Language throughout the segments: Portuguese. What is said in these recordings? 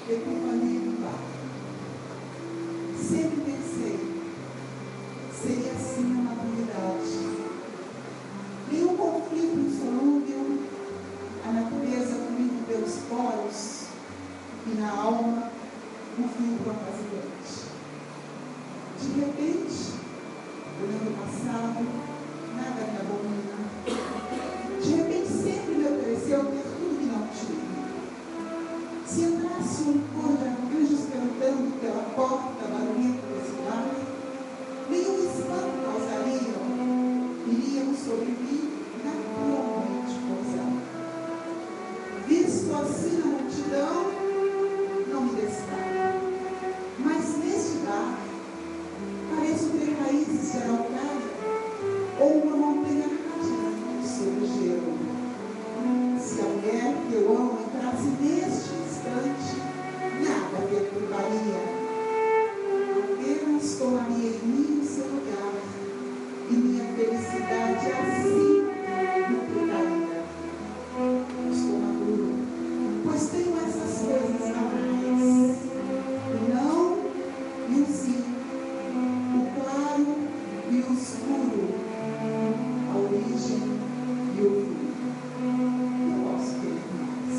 Eu companhei no bar. Sempre pensei, seria assim a maturidade. Nenhum conflito insolúvel, a natureza fluindo pelos poros e na alma o filtro apaziguante. De repente, olhando o passado, nada me abomina. De repente, sempre me ofereceu ter tudo que não tive. Se entrasse um coro de anjos cantando pela porta barulhenta desse lar, nenhum espanto causariam, iriam sobre mim naturalmente pousar. Visto assim na multidão, não me destaco, mas neste bar pareço ter raízes de araucária ou uma montanha radiante sobre o gelo. Se a mulher que eu amo entrasse neste instante, nada perturbaria. Apenas tomaria em mim o seu lugar e minha felicidade assim duplicaria. Estou maduro, pois tenho essas coisas a mais. O não e o sim, o claro e o escuro, a origem e o fim. Não posso querer mais.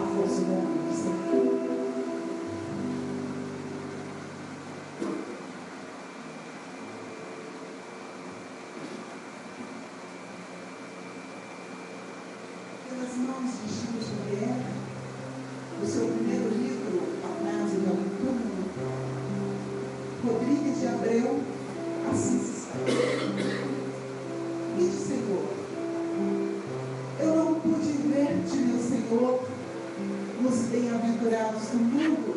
Afonso Gomes. Pelas mãos de Chico Xavier, o seu primeiro livro, A Frase do Túmulo, Rodrigues de Abreu, assim se escreve. Diz, Senhor, eu não pude ver-te, meu Senhor, nos bem-aventurados do mundo,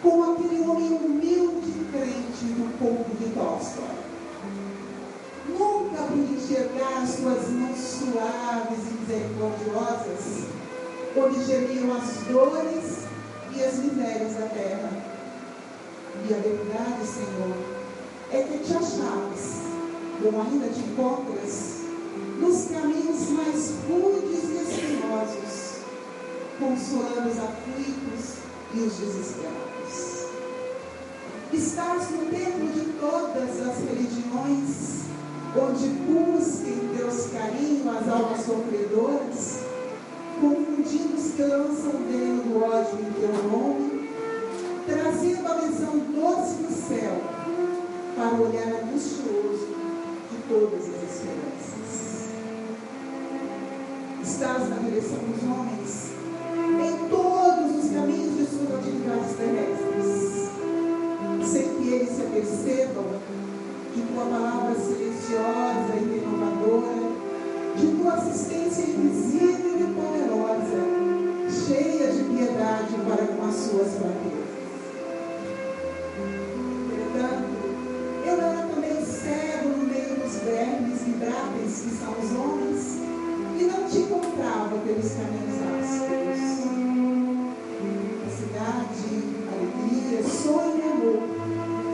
como aquele homem humilde e crente do povo de Tolstói. Nunca pude enxergar as tuas mãos suaves e misericordiosas, onde gemiam as dores e as misérias da terra. E a verdade, Senhor, é que te achavas, como ainda te encontras, nos caminhos mais rudes e espinhosos, consolando os aflitos e os desesperados. Estás no templo de todas as religiões, onde busquem teus carinhos as almas sofredoras, confundindo os que lançam veneno do ódio em teu nome, trazendo a visão doce do céu para o olhar angustioso de todas as esperanças. Estás na direção dos homens em todos os caminhos de suas atividades terrestres, sem que eles se apercebam de tua palavra silenciosa e renovadora, de tua assistência invisível e poderosa, cheia de piedade para com as suas fraquezas. Entretanto, eu era também cego no meio dos vermes vibráveis que são os homens, e não te encontrava pelos caminhos ásperos. Felicidade, alegria, sonho e amor,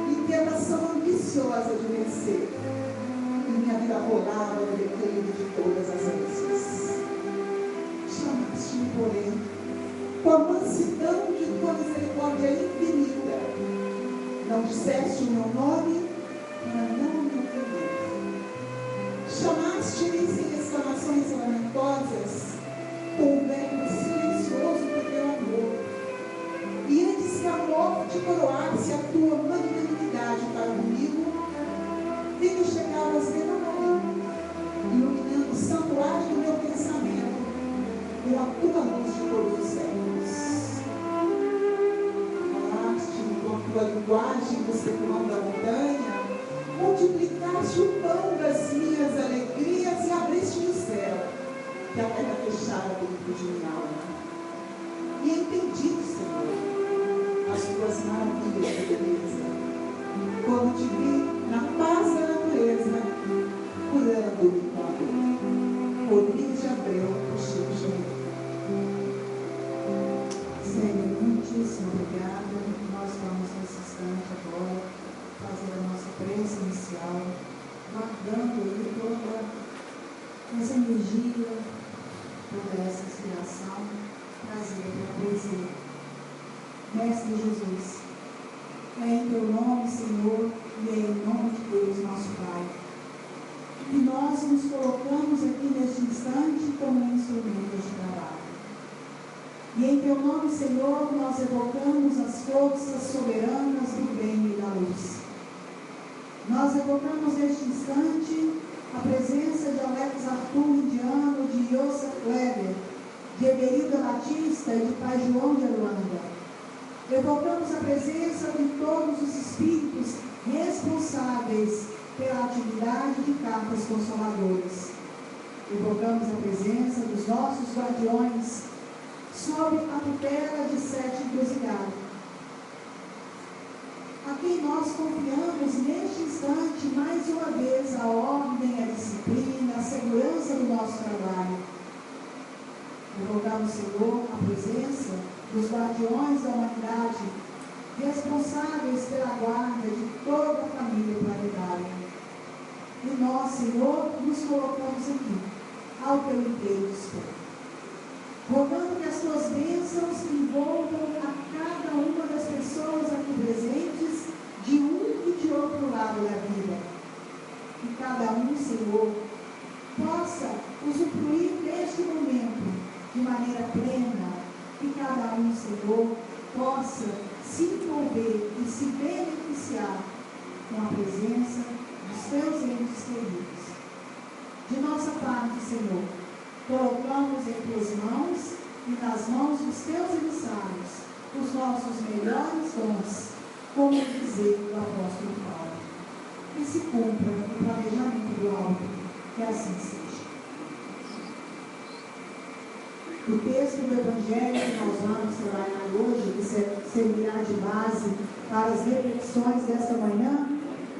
e tentação ambiciosa de vencer. E minha vida rolava no declínio de todas as ânsias. Chamaste-me, porém, com a mansidão de tua misericórdia infinita. Não disseste o meu nome para não me ofender. Chamaste-me sem exclamações lamentosas, com o verbo silencioso do teu amor. E antes que a morte coroasse a tua magnanimidade para comigo, vi que chegavas devagarinho, iluminando o santuário do meu pensamento com a tua luz de todos os séculos. Falaste-me com a tua linguagem do sermão da montanha, multiplicaste o pão das minhas alegrias e abriste o céu, que a terra fechara dentro de minha alma. E entendi, Senhor, as tuas maravilhas de beleza, quando te vi na paz da natureza, curando-me com a dor. Rodrigues de Abreu, Chico Xavier. Senhor, muitíssimo obrigada. Nós vamos nesse instante agora fazer a nossa prece inicial, guardando aí toda essa energia, toda essa inspiração trazida pela poesia. Mestre Jesus, é em teu nome, Senhor, e é em nome de Deus, nosso Pai, que nós nos colocamos aqui neste instante como um instrumento de trabalho. E em teu nome, Senhor, nós evocamos as forças soberanas do bem e da luz. Nós evocamos neste instante a presença de Alex Arthur Indiano, de Yosef Weber, de Eberida Batista e de Pai João de Aruanda. Evocamos a presença de todos os espíritos responsáveis pela atividade de cartas consoladoras. Evocamos a presença dos nossos guardiões sob a tutela de 7 encruzilhadas, a quem nós confiamos neste instante mais uma vez a ordem, a disciplina, a segurança do nosso trabalho. Evocamos, Senhor, a presença dos guardiões da humanidade, responsáveis pela guarda de toda a família planetária. E nós, Senhor, nos colocamos aqui, ao teu inteiro dispor, rogando que as tuas bênçãos envolvam a cada uma das pessoas aqui presentes, de um e de outro lado da vida. Que cada um, Senhor, possa usufruir deste momento de maneira plena, que cada um, Senhor, possa se envolver e se beneficiar com a presença dos teus entes queridos. De nossa parte, Senhor, colocamos em tuas mãos e nas mãos dos teus emissários os nossos melhores dons, como dizer o apóstolo Paulo. Que se cumpra o planejamento do alto, que assim seja. O texto do Evangelho que nós vamos trabalhar hoje, que servirá de base para as reflexões desta manhã,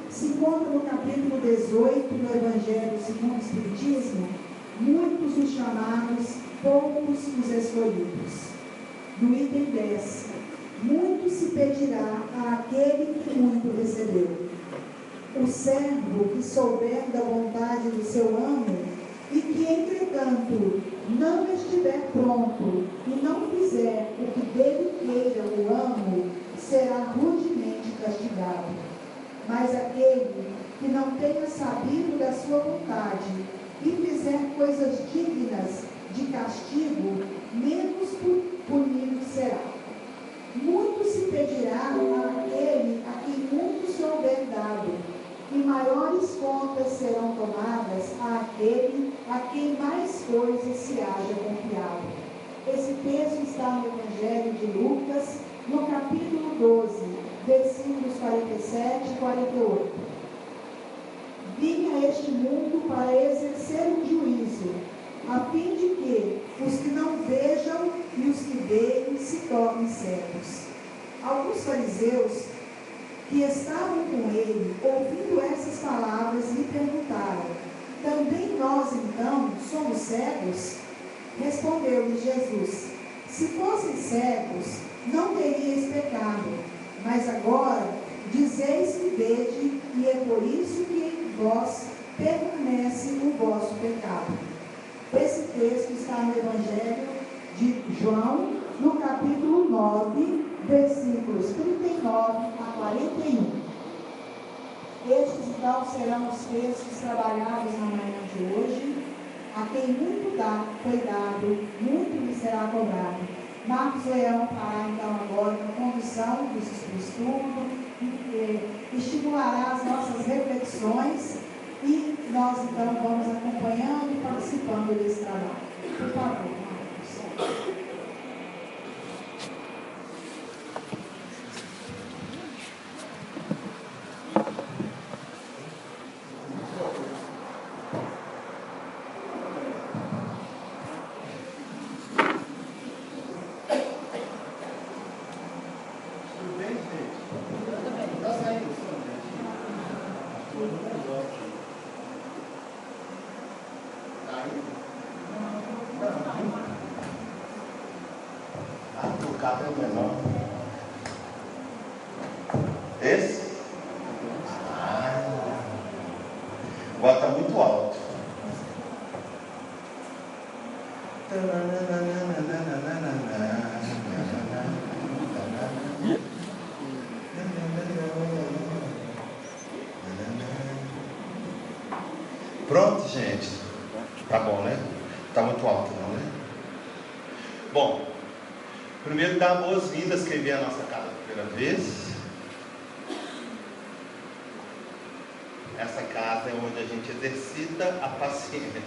se encontra no capítulo 18 do Evangelho segundo o Espiritismo, muitos os chamados, poucos os escolhidos. No item 10, muito se pedirá àquele que muito recebeu. O servo que souber da vontade do seu amo e que, entretanto, não estiver pronto e não fizer o que dele queira o amo, será rudemente castigado. Mas aquele que não tenha sabido da sua vontade e fizer coisas dignas de castigo, menos punido será. Muito se pedirá àquele a quem muito souber dado, e maiores contas serão tomadas àquele a quem mais coisas se haja confiado. Esse texto está no Evangelho de Lucas, no capítulo 12, versículos 47 e 48. Vim a este mundo para exercer um juízo, a fim de que os que não vejam e os que veem se tornem cegos. Alguns fariseus que estavam com ele, ouvindo essas palavras, lhe perguntaram: também nós, então, somos cegos? Respondeu-lhe Jesus: se fossem cegos, não teríeis pecado, mas agora dizeis que vede, e é por isso que em vós permanece o vosso pecado. Esse texto está no Evangelho de João, no capítulo 9, versículos 39 a 41. Estes, então, serão os textos trabalhados na manhã de hoje. A quem muito dá, foi dado, muito lhe será cobrado. Marcos Leão fará, então, agora a condução do estudo, estimulará as nossas reflexões e nós, então, vamos acompanhando e participando desse trabalho. Por favor, Marcos. Agora está muito alto. Pronto, gente. Tá bom, né? Tá muito alto, não, né? Bom, primeiro dar boas-vindas quem vem à nossa casa pela primeira vez. Essa casa é onde a gente exercita a paciência.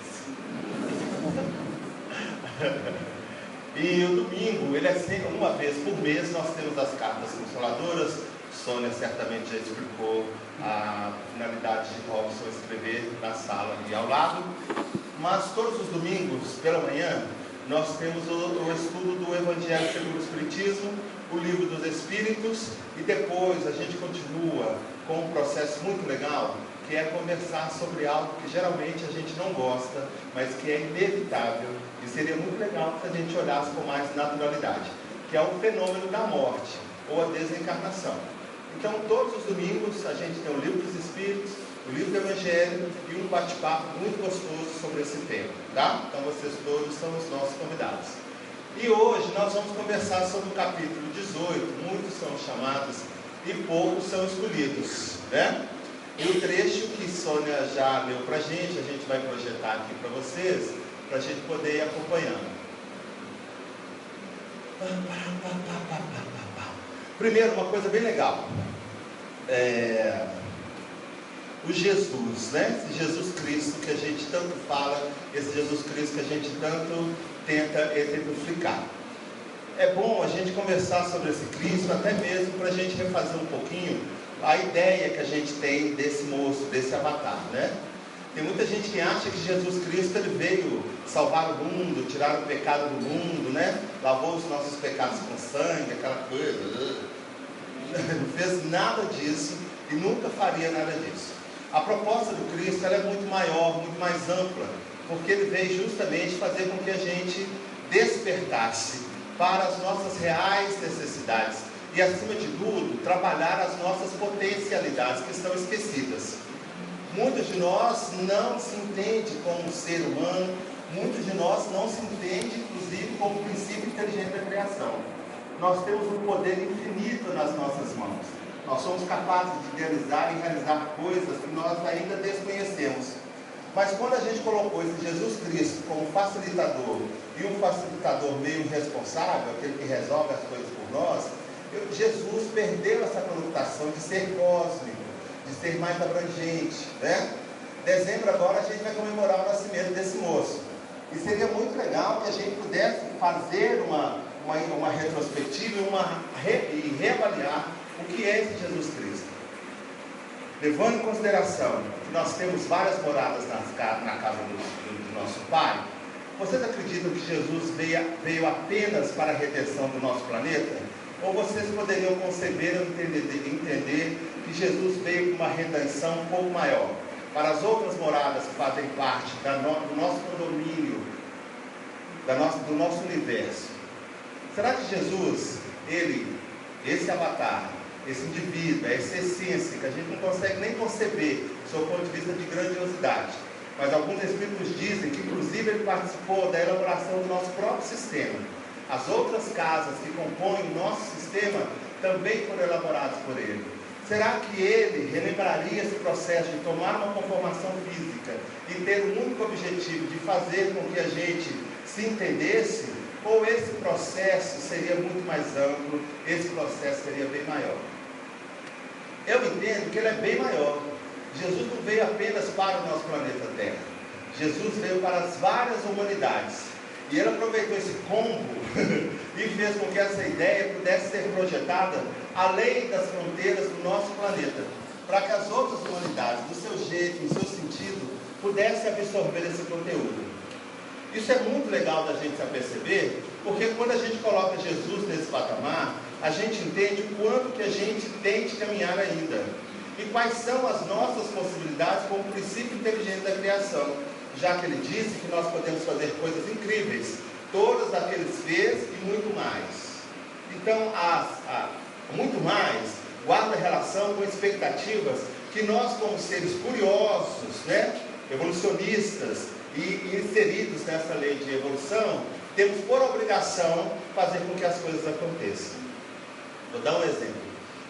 E o domingo, ele é sempre uma vez por mês. Nós temos as cartas consoladoras. Sônia certamente já explicou a finalidade de Robson escrever na sala ali ao lado. Mas todos os domingos, pela manhã, nós temos o estudo do Evangelho segundo o Espiritismo, o Livro dos Espíritos, e depois a gente continua com um processo muito legal, que é conversar sobre algo que geralmente a gente não gosta, mas que é inevitável, e seria muito legal se a gente olhasse com mais naturalidade, que é o fenômeno da morte, ou a desencarnação. Então, todos os domingos, a gente tem o Livro dos Espíritos, o Livro do Evangelho e um bate-papo muito gostoso sobre esse tema, tá? Então, vocês todos são os nossos convidados. E hoje nós vamos conversar sobre o capítulo 18, muitos são chamados e poucos são escolhidos, né? E o trecho que Sônia já leu para a gente vai projetar aqui para vocês, para a gente poder ir acompanhando. Primeiro, uma coisa bem legal. O Jesus, né? Esse Jesus Cristo que a gente tanto fala, esse Jesus Cristo que a gente tanto tenta exemplificar. É bom a gente conversar sobre esse Cristo, até mesmo para a gente refazer um pouquinho a ideia que a gente tem desse moço, desse avatar, né? Tem muita gente que acha que Jesus Cristo ele veio salvar o mundo, tirar o pecado do mundo, né? Lavou os nossos pecados com sangue, aquela coisa. Não fez nada disso e nunca faria nada disso. A proposta do Cristo ela é muito maior, muito mais ampla, porque ele veio justamente fazer com que a gente despertasse para as nossas reais necessidades e, acima de tudo, trabalhar as nossas potencialidades que estão esquecidas. Muitos de nós não se entendem como ser humano, muitos de nós não se entendem, inclusive, como princípio inteligente da criação. Nós temos um poder infinito nas nossas mãos. Nós somos capazes de idealizar e realizar coisas que nós ainda desconhecemos. Mas quando a gente colocou esse Jesus Cristo como facilitador, e um facilitador meio irresponsável, aquele que resolve as coisas por nós, Jesus perdeu essa conotação de ser cósmico, de ser mais abrangente, né? Dezembro agora a gente vai comemorar o nascimento desse moço. E seria muito legal que a gente pudesse fazer uma retrospectiva e reavaliar o que é esse Jesus Cristo. Levando em consideração que nós temos várias moradas na casa do nosso Pai, vocês acreditam que Jesus veio apenas para a redenção do nosso planeta? Ou vocês poderiam conceber ou entender que Jesus veio com uma redenção um pouco maior, para as outras moradas que fazem parte do nosso condomínio, do nosso universo? Será que Jesus, esse avatar, esse indivíduo, essa essência que a gente não consegue nem conceber do seu ponto de vista de grandiosidade, mas alguns espíritos dizem que inclusive ele participou da elaboração do nosso próprio sistema. As outras casas que compõem o nosso sistema também foram elaboradas por ele. Será que ele relembraria esse processo de tomar uma conformação física e ter um único objetivo de fazer com que a gente se entendesse? Ou esse processo seria muito mais amplo, esse processo seria bem maior? Eu entendo que ele é bem maior. Jesus não veio apenas para o nosso planeta Terra. Jesus veio para as várias humanidades. E ele aproveitou esse combo e fez com que essa ideia pudesse ser projetada além das fronteiras do nosso planeta, para que as outras humanidades, do seu jeito, do seu sentido, pudessem absorver esse conteúdo. Isso é muito legal da gente perceber, porque quando a gente coloca Jesus nesse patamar, a gente entende o quanto que a gente tem de caminhar ainda. E quais são as nossas possibilidades como princípio inteligente da criação. Já que ele disse que nós podemos fazer coisas incríveis, todas aqueles fez e muito mais. Então, muito mais guarda relação com expectativas que nós, como seres curiosos, né, evolucionistas e inseridos nessa lei de evolução, temos por obrigação fazer com que as coisas aconteçam. Vou dar um exemplo.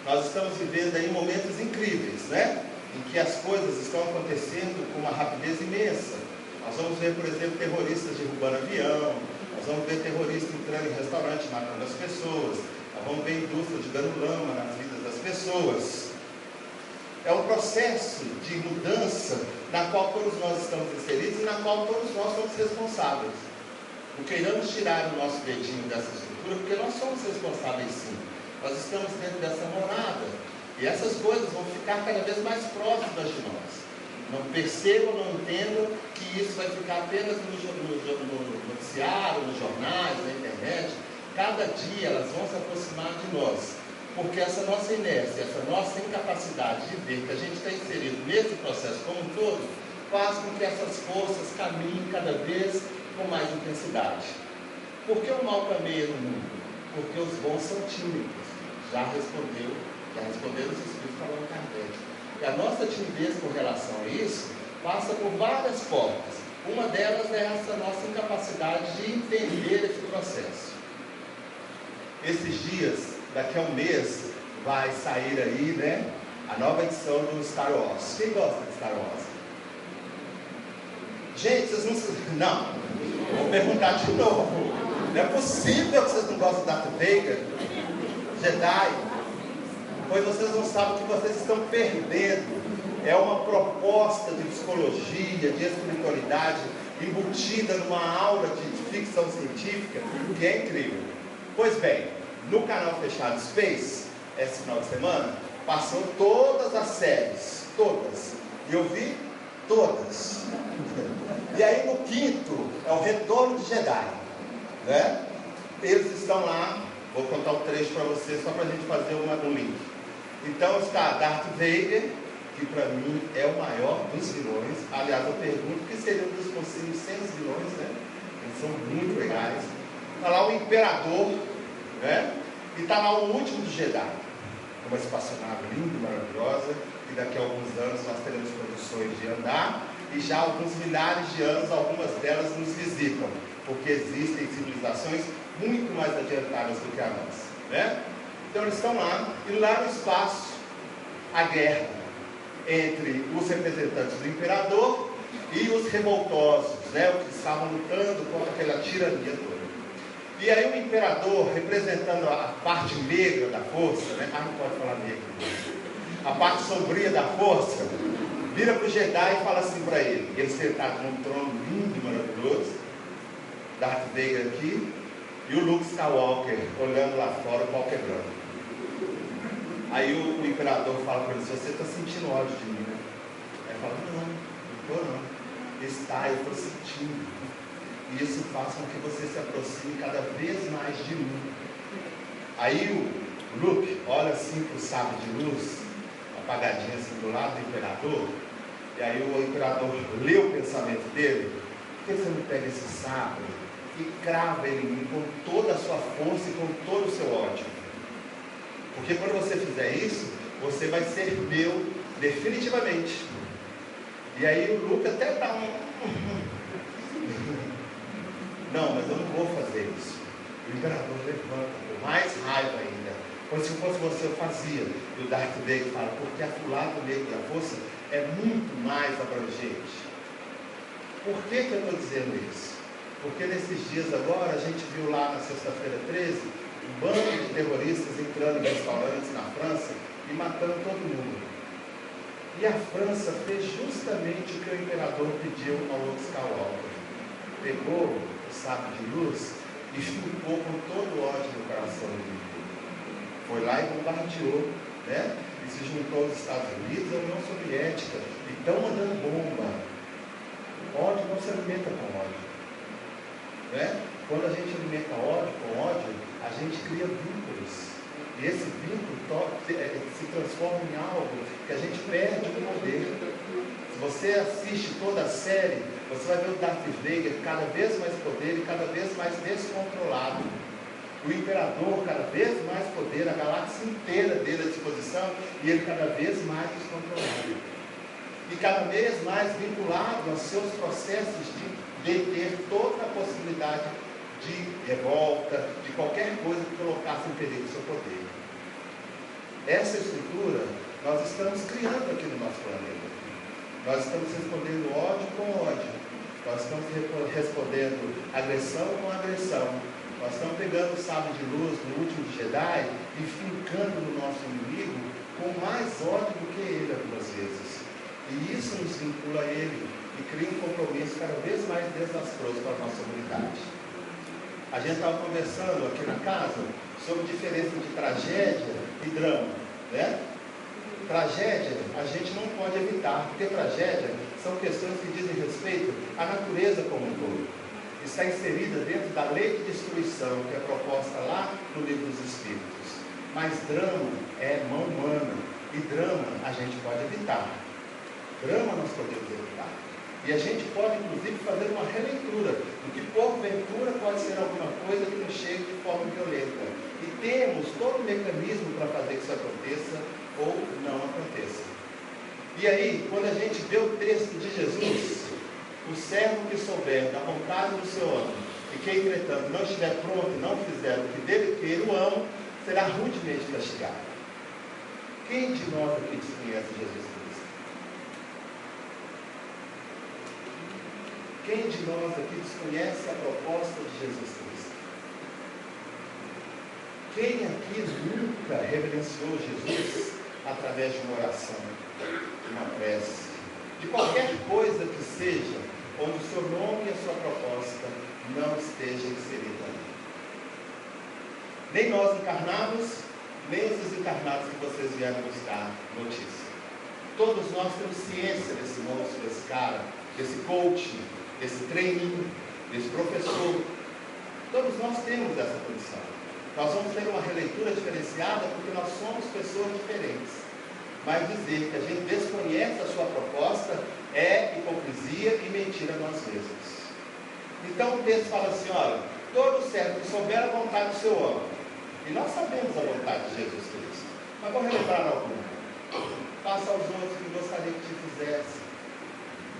Nós estamos vivendo aí momentos incríveis, né? Em que as coisas estão acontecendo com uma rapidez imensa. Nós vamos ver, por exemplo, terroristas derrubando avião, nós vamos ver terroristas entrando em restaurante, matando as pessoas, nós vamos ver indústria jogando lama nas vidas das pessoas. É um processo de mudança na qual todos nós estamos inseridos e na qual todos nós somos responsáveis. Não queiramos tirar o nosso dedinho dessa estrutura, porque nós somos responsáveis sim. Nós estamos dentro dessa morada. E essas coisas vão ficar cada vez mais próximas de nós. Não percebam, não entendam que isso vai ficar apenas no noticiário, nos jornais, na internet. Cada dia elas vão se aproximar de nós. Porque essa nossa inércia, essa nossa incapacidade de ver que a gente está inserido nesse processo como um todo, faz com que essas forças caminhem cada vez com mais intensidade. Por que o mal caminha no mundo? Porque os bons são tímidos. Já responderam os Espíritos falando Kardec. E a nossa timidez com relação a isso passa por várias formas. Uma delas é essa nossa incapacidade de entender esse processo. Esses dias, daqui a um mês, vai sair aí, né, a nova edição do Star Wars. Quem gosta de Star Wars? Gente, vocês não... Vou perguntar de novo. Não é possível que vocês não gostem de Darth Vader, Jedi, pois vocês não sabem o que vocês estão perdendo. É uma proposta de psicologia, de espiritualidade, embutida numa aura de ficção científica, que é incrível. Pois bem, no canal Fechado Space, esse final de semana, passou todas as séries, todas. E eu vi todas. E aí no quinto, é o Retorno de Jedi, né? Eles estão lá, vou contar o trecho para vocês, só para a gente fazer um link. Então está Darth Vader, que para mim é o maior dos vilões. Aliás, eu pergunto o que seriam dos possíveis 100 vilões, né? Eles são muito legais. Está lá o Imperador, né? E está lá o último dos Jedi, uma espaçonave linda, maravilhosa, e daqui a alguns anos nós teremos condições de andar, e já há alguns milhares de anos, algumas delas nos visitam, porque existem civilizações muito mais adiantadas do que a nossa, né? Então eles estão lá, e lá no espaço, a guerra entre os representantes do Imperador e os revoltosos, né? Os que estavam lutando contra aquela tirania toda. E aí o Imperador, representando a parte negra da força, né? Não pode falar negra, a parte sombria da força, vira para o Jedi e fala assim para ele sentado num trono lindo e maravilhoso, Darth Vader aqui, e o Luke Skywalker olhando lá fora, o pau quebrando. Aí o Imperador fala para ele, você está sentindo ódio de mim, né? Aí ele fala, não estou não. Está, eu estou sentindo. E isso faz com que você se aproxime cada vez mais de mim. Aí o Luke olha assim para o sabre de luz, apagadinho assim do lado do Imperador, e aí o Imperador lê o pensamento dele, por que você não pega esse sabre e crava ele em mim com toda a sua força e com todo o seu ódio? Porque quando você fizer isso, você vai ser meu definitivamente. E aí o Luke até dá não, mas eu não vou fazer isso. O Imperador levanta, com mais raiva ainda. Pois se fosse você, eu fazia. E o Darth Vader fala, porque o lado negro da força é muito mais abrangente. Por que eu estou dizendo isso? Porque nesses dias agora, a gente viu lá na sexta-feira 13, um bando de terroristas entrando em restaurantes na França e matando todo mundo. E a França fez justamente o que o Imperador pediu ao Luke Skywalker. Pegou o sabre de luz e chupou com todo o ódio no coração dele. Foi lá e bombardeou, né? E se juntou aos Estados Unidos à União Soviética. E estão mandando bomba. Ódio não se alimenta com ódio, né? Quando a gente alimenta ódio com ódio, a gente cria vínculos. E esse vínculo se transforma em algo que a gente perde o poder. Se você assiste toda a série, você vai ver o Darth Vader cada vez mais poder e cada vez mais descontrolado. O Imperador cada vez mais poder, a galáxia inteira dele à disposição e ele cada vez mais descontrolado. e cada vez mais vinculado aos seus processos de ter toda a possibilidade de revolta, de qualquer coisa que colocasse em perigo o seu poder. Essa estrutura nós estamos criando aqui no nosso planeta. Nós estamos respondendo ódio com ódio. Nós estamos respondendo agressão com agressão. Nós estamos pegando o sábio de luz no último Jedi e fincando no nosso inimigo com mais ódio do que ele algumas vezes. E isso nos vincula a ele e cria um compromisso cada vez mais desastroso para a nossa comunidade. A gente estava conversando aqui na casa sobre a diferença de tragédia e drama, né? Tragédia a gente não pode evitar, porque tragédia são questões que dizem respeito à natureza como um todo. Está inserida dentro da lei de destruição que é proposta lá no livro dos Espíritos. Mas drama é mão humana, e drama a gente pode evitar. Drama nós podemos evitar. E a gente pode, inclusive, fazer uma releitura do que, porventura, pode ser alguma coisa que nos chegue de forma violenta. E temos todo o mecanismo para fazer que isso aconteça ou não aconteça. E aí, quando a gente vê o texto de Jesus, o servo que souber da vontade do seu amo, e que, entretanto, não estiver pronto e não fizer o que dele queira o amo, será rudemente castigado. Quem de nós aqui desconhece Jesus Cristo? Quem de nós aqui desconhece a proposta de Jesus Cristo? Quem aqui nunca reverenciou Jesus através de uma oração, de uma prece, de qualquer coisa que seja, onde o seu nome e a sua proposta não estejam inseridos ali? Nem nós encarnados, nem os desencarnados que vocês vieram buscar notícia. Todos nós temos ciência desse monstro, desse cara, desse coach, desse training, desse professor. Todos nós temos essa condição. Nós vamos ter uma releitura diferenciada porque nós somos pessoas diferentes. Mas dizer que a gente desconhece a sua proposta é hipocrisia e mentira a nós mesmos. Então o texto fala assim, olha, todo servo que souber a vontade do seu amo, e nós sabemos a vontade de Jesus Cristo, mas vou relembrar alguma. Faça aos outros o que gostaria que te fizesse.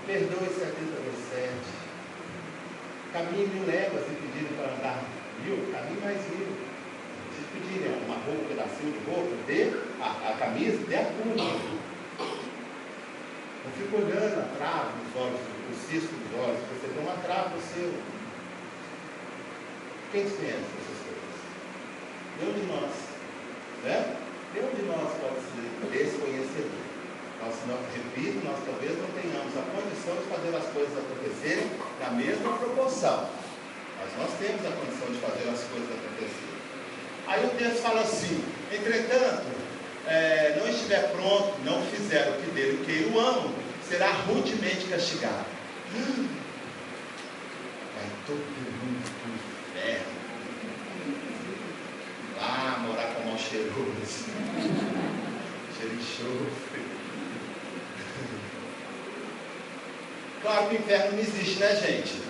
Perdoe 70 vezes 7. Caminhe 1000 léguas se pedirem para andar 1000, caminhe mais 1000. Se pedirem uma roupa, um pedacinho de roupa, dê a camisa, dê a cura. Não fica olhando a trave dos olhos, o cisco dos olhos, você tem uma trave no seu. Quem desconhece essas coisas? Nenhum de nós, né? Nenhum de nós pode ser desconhecedor. Nós, não, repito, nós talvez não tenhamos a condição de fazer as coisas acontecerem na mesma proporção, mas nós temos a condição de fazer as coisas acontecerem. Aí o texto fala assim, entretanto, não estiver pronto, não fizer o que dele queira o amo, será rudemente castigado. Vai todo mundo pro inferno. Lá morar com mão cheiroso, cheiro de enxofre. Claro que o inferno não existe, né, gente?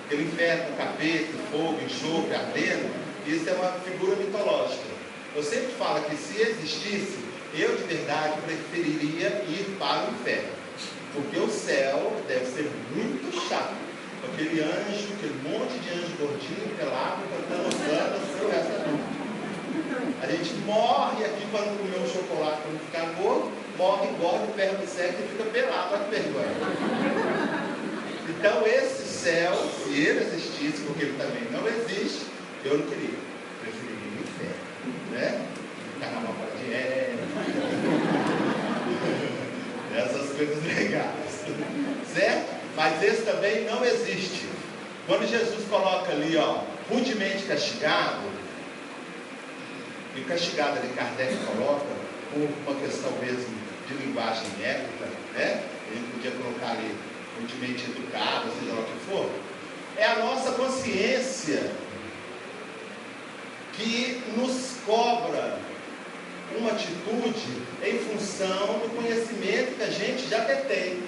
Aquele inferno com capeta, fogo, enxofre, ardendo, isso é uma figura mitológica. Eu sempre falo que se existisse, eu de verdade preferiria ir para o inferno, porque o céu deve ser muito chato. Aquele anjo, aquele monte de anjo gordinho, pelado, cantando osana, o resto é tudo. A gente morre aqui para não comer um chocolate, para não ficar gordo, morre, engorda, o ferro seca e fica pelado, olha que vergonha. Então esse céu, se ele existisse, porque ele também não existe, eu não queria. Preferiria o inferno, né? Carnaval para dinheiro, essas coisas legais, certo? Mas esse também não existe. Quando Jesus coloca ali, ó, rudemente castigado, e o castigado ali Kardec coloca por uma questão mesmo de linguagem ética, né? A gente podia colocar ali rudemente educado, seja lá o que for. É a nossa consciência que nos cobra uma atitude em função do conhecimento que a gente já detém.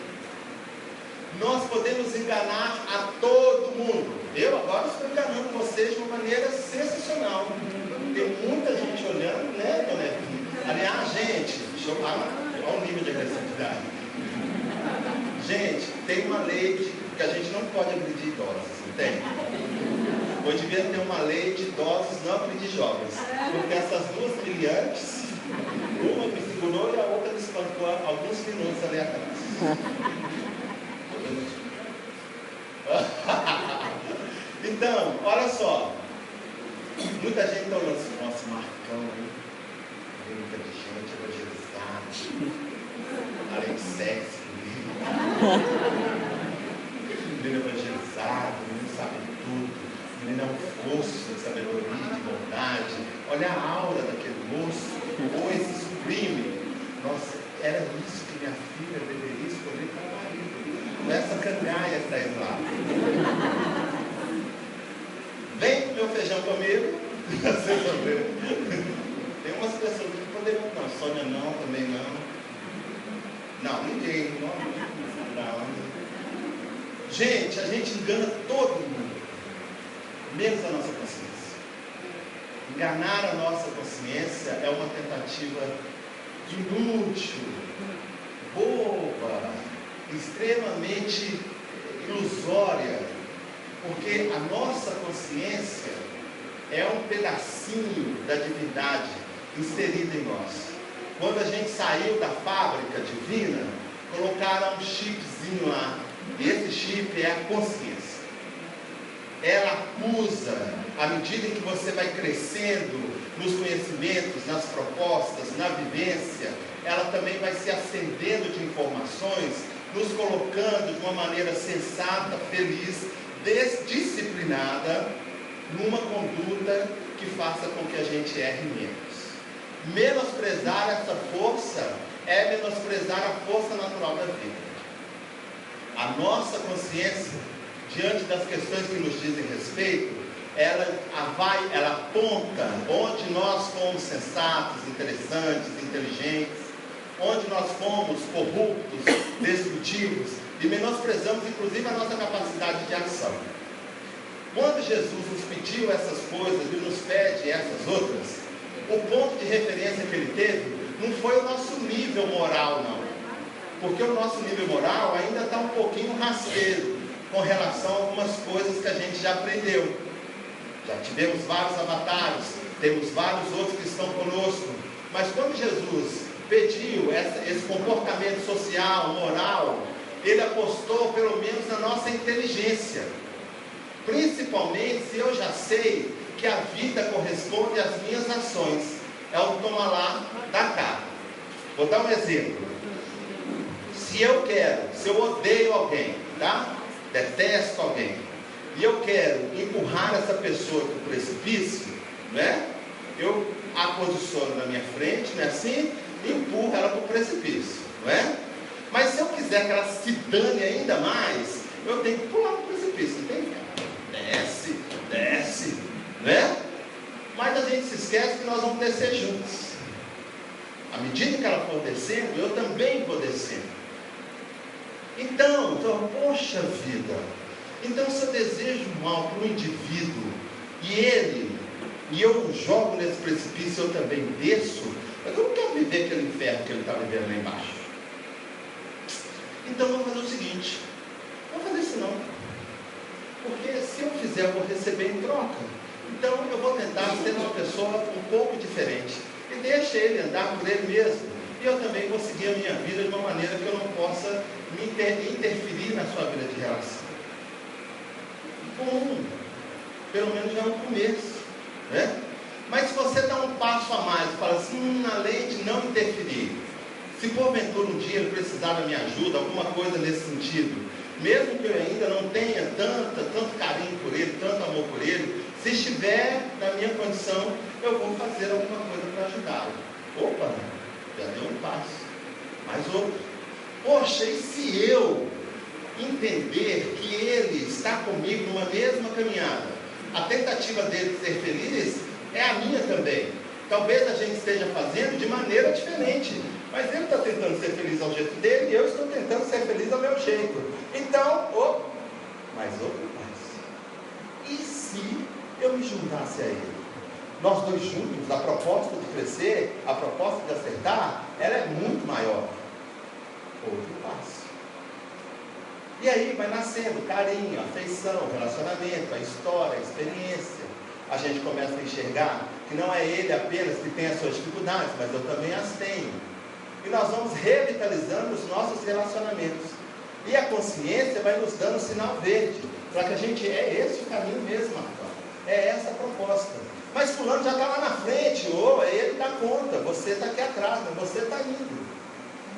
Nós podemos enganar a todo mundo. Eu agora estou enganando vocês de uma maneira sensacional. Tem muita gente olhando, né, dona Evelyn? Aliás, gente, olha o nível de agressividade. Gente, tem uma lei que a gente não pode agredir idosos, não tem? Hoje devia ter uma lei de idosos não agredir jovens. Porque essas duas brilhantes, uma me segurou e a outra me espancou alguns minutos ali atrás. Então, olha só. Muita gente está olhando assim, nossa, Marcão, hein? Muito inteligente, evangelizado, além de sexo, menino evangelizado, menino sabe tudo, menino é um fosso de sabedoria, de bondade. Olha a aura daquele moço, ou esse sublime. Nossa, era isso que minha filha deveria escolher para o marido. Não é essa cangalha que está indo lá. Vem meu feijão comigo. Tem umas pessoas que poderiam, não, Sônia não, também não. Não, ninguém, não. Gente, a gente engana todo mundo, menos a nossa consciência. Enganar a nossa consciência é uma tentativa inútil, boba, extremamente ilusória, porque a nossa consciência é um pedacinho da divindade inserida em nós. Quando a gente saiu da fábrica divina, colocaram um chipzinho lá. E esse chip é a consciência. Ela acusa, à medida em que você vai crescendo nos conhecimentos, nas propostas, na vivência, ela também vai se acendendo de informações, nos colocando de uma maneira sensata, feliz, disciplinada, numa conduta que faça com que a gente erre menos. Menosprezar essa força é menosprezar a força natural da vida. A nossa consciência, diante das questões que nos dizem respeito, ela aponta onde nós fomos sensatos, interessantes, inteligentes, onde nós fomos corruptos, destrutivos, e menosprezamos inclusive a nossa capacidade de ação. Quando Jesus nos pediu essas coisas e nos pede essas outras, o ponto de referência que ele teve não foi o nosso nível moral, não. Porque o nosso nível moral ainda está um pouquinho rasteiro com relação a algumas coisas que a gente já aprendeu. Já tivemos vários avatares, temos vários outros que estão conosco. Mas quando Jesus pediu esse comportamento social, moral, ele apostou pelo menos na nossa inteligência. Principalmente se eu já sei que a vida corresponde às minhas ações. É o toma lá, dá cá. Vou dar um exemplo. Se eu odeio alguém, tá? Detesto alguém, e eu quero empurrar essa pessoa para o precipício, né? Eu a posiciono na minha frente, não é assim? E empurro ela para o precipício, não é? Mas se eu quiser que ela se dane ainda mais, eu tenho que pular no precipício, não tem? Desce, né? Mas a gente se esquece que nós vamos descer juntos. À medida que ela for descendo, eu também vou descendo. Então, poxa vida, então se eu desejo mal para um indivíduo, e eu jogo nesse precipício, eu também desço, eu não quero viver aquele inferno que ele está vivendo lá embaixo. Então vamos fazer o seguinte, não vou fazer isso não, porque se eu fizer eu vou receber em troca. Então eu vou tentar ser uma pessoa um pouco diferente, e deixa ele andar por ele mesmo, e eu também vou seguir a minha vida de uma maneira que eu não possa interferir na sua vida de relação. Pelo menos já é um começo, né? Mas se você dá um passo a mais e fala assim, além de não interferir, se porventura um dia ele precisar da minha ajuda, alguma coisa nesse sentido, mesmo que eu ainda não tenha tanto carinho por ele, tanto amor por ele, se estiver na minha condição, eu vou fazer alguma coisa para ajudá-lo. Opa, já deu um passo, mais outro. Poxa, e se eu entender que ele está comigo numa mesma caminhada, a tentativa dele de ser feliz é a minha também. Talvez a gente esteja fazendo de maneira diferente, mas ele está tentando ser feliz ao jeito dele e eu estou tentando ser feliz ao meu jeito. Então, mais outro passo. E se eu me juntasse a ele? Nós dois juntos, a proposta de crescer, a proposta de acertar, ela é muito maior. outro passo. E aí vai nascendo carinho, afeição, relacionamento, a história, a experiência. A gente começa a enxergar que não é ele apenas que tem as suas dificuldades, mas eu também as tenho. E nós vamos revitalizando os nossos relacionamentos. E a consciência vai nos dando um sinal verde, para que a gente, é esse o caminho mesmo, Marcão. É essa a proposta. Mas fulano já está lá na frente, ou ele dá conta, você está aqui atrás, mas você está indo.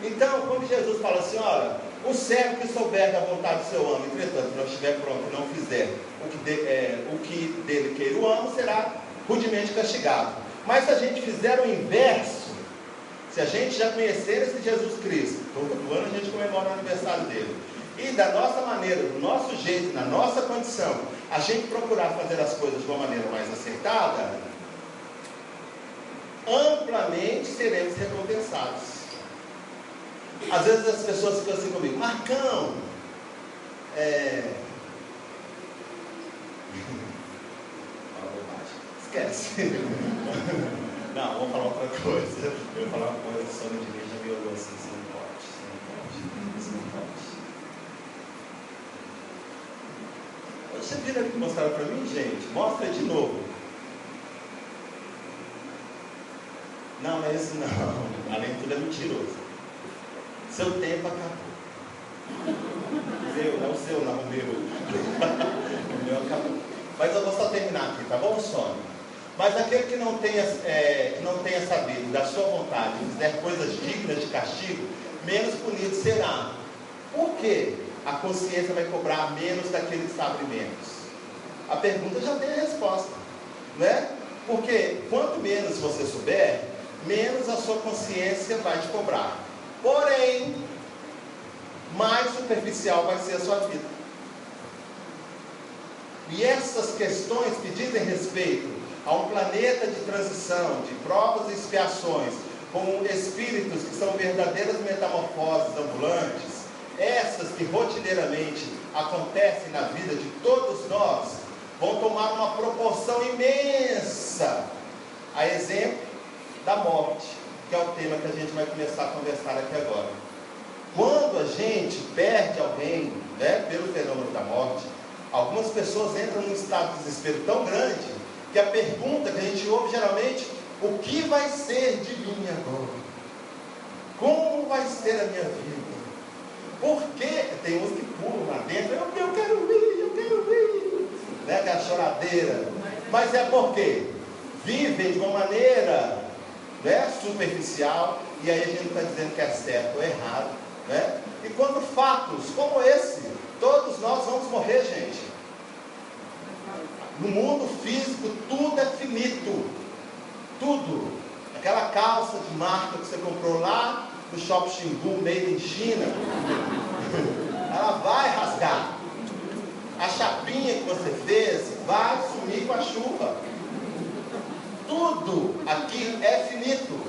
Então, quando Jesus fala assim, olha, o servo que souber da vontade do seu amo, entretanto, não estiver pronto e não fizer o que dele queira o amo, será rudemente castigado. Mas se a gente fizer o inverso, se a gente já conhecer esse Jesus Cristo, todo ano a gente comemora o aniversário dele, e da nossa maneira, do nosso jeito, na nossa condição, a gente procurar fazer as coisas de uma maneira mais acertada, amplamente seremos recompensados. Às vezes as pessoas ficam assim comigo, Marcão, esquece. Não, vamos falar outra coisa. Eu ia falar uma coisa, a Sônia de mim já me olhou assim, isso não pode, isso não pode. Você viram ali que mostraram para mim, gente? Mostra aí de novo. Não, é esse não. Além de tudo é mentiroso. Seu tempo acabou. Não o seu, não o meu. O meu acabou. Mas eu vou só terminar aqui, tá bom, Sônia? Mas aquele que não tenha sabido da sua vontade e fizer coisas dignas de castigo, menos punido será. Por quê? A consciência vai cobrar menos daquele que sabe menos. A pergunta já tem a resposta, né? Porque quanto menos você souber, menos a sua consciência vai te cobrar. Porém, mais superficial vai ser a sua vida. E essas questões que dizem respeito a um planeta de transição, de provas e expiações, com espíritos que são verdadeiras metamorfoses ambulantes, essas que rotineiramente acontecem na vida de todos nós, vão tomar uma proporção imensa, a exemplo da morte, que é o tema que a gente vai começar a conversar aqui agora. Quando a gente perde alguém, né, pelo fenômeno da morte, algumas pessoas entram num estado de desespero tão grande, que a pergunta que a gente ouve geralmente, o que vai ser de mim agora? Como vai ser a minha vida? Por quê? Tem uns que pulam lá dentro, eu quero ir, né, aquela choradeira. Mas é porque vivem de uma maneira, né, superficial, e aí a gente não está dizendo que é certo ou errado, né? E quando fatos como esse, todos nós vamos morrer, gente. No mundo físico, tudo é finito. Tudo. Aquela calça de marca que você comprou lá no Shopping Xingu, made in China, ela vai rasgar. A chapinha que você fez vai sumir com a chuva. Tudo aqui é finito.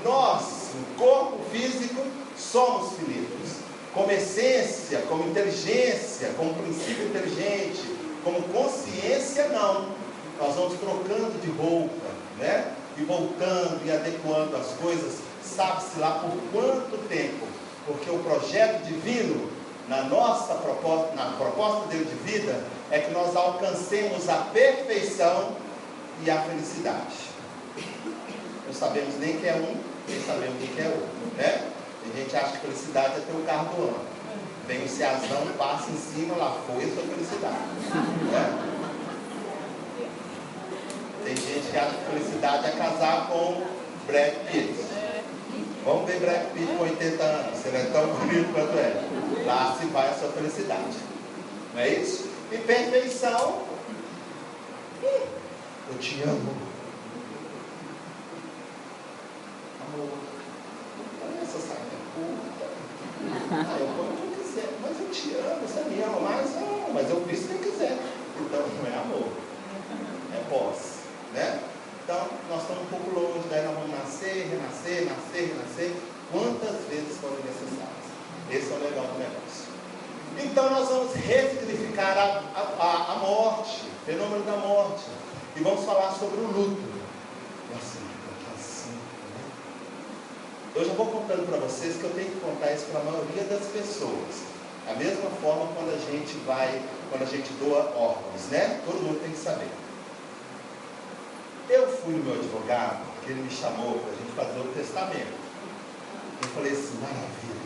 Nós, no corpo físico, somos finitos. Como essência, como inteligência, como princípio inteligente, como consciência, não. Nós vamos trocando de roupa, né? E voltando e adequando as coisas, sabe-se lá por quanto tempo. Porque o projeto divino, na nossa proposta, na proposta dele de vida, é que nós alcancemos a perfeição e a felicidade. Não sabemos nem que é um, nem sabemos nem que é outro, né? A gente acha que felicidade é ter o carro do ano. Vem o Ceazão, passa em cima, lá foi a sua felicidade, né? Tem gente que acha que felicidade é casar com Brad Pitt. Vamos ver Brad Pitt com 80 anos, se ele é tão bonito quanto é. Lá se vai a sua felicidade. Não é isso? E perfeição, eu te amo. Amor, olha essa saia curta. Eu como eu quiser, mas eu te amo, você me ama mais? Não, mas eu visto quem quiser. Então não é amor, é posse, né? Então nós estamos um pouco longe, daí nós vamos nascer, renascer, quantas vezes forem necessárias. Esse é o legal do negócio. Então nós vamos ressignificar a morte, o fenômeno da morte, e vamos falar sobre o luto. Nossa, assim, né? Eu já vou contando para vocês que eu tenho que contar isso para a maioria das pessoas. Da mesma forma quando a gente doa órgãos, né? Todo mundo tem que saber. Eu fui no meu advogado, que ele me chamou para a gente fazer o testamento. Eu falei assim, maravilha.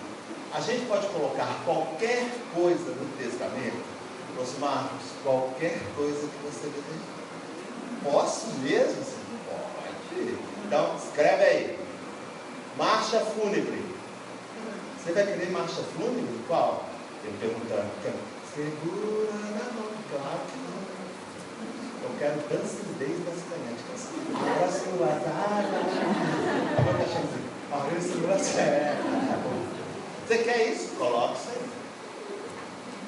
A gente pode colocar qualquer coisa no testamento? Os Marcos, qualquer coisa que você desejar. Posso mesmo? Pode. Então, escreve aí. Marcha fúnebre. Você vai querer marcha fúnebre? Qual? Ele perguntando. Segura na mão. Claro que não. Eu quero dançidez das canetas. Abraço no WhatsApp. Agora deixa eu dizer. Maurício Brasil. Você quer isso? Coloca isso aí.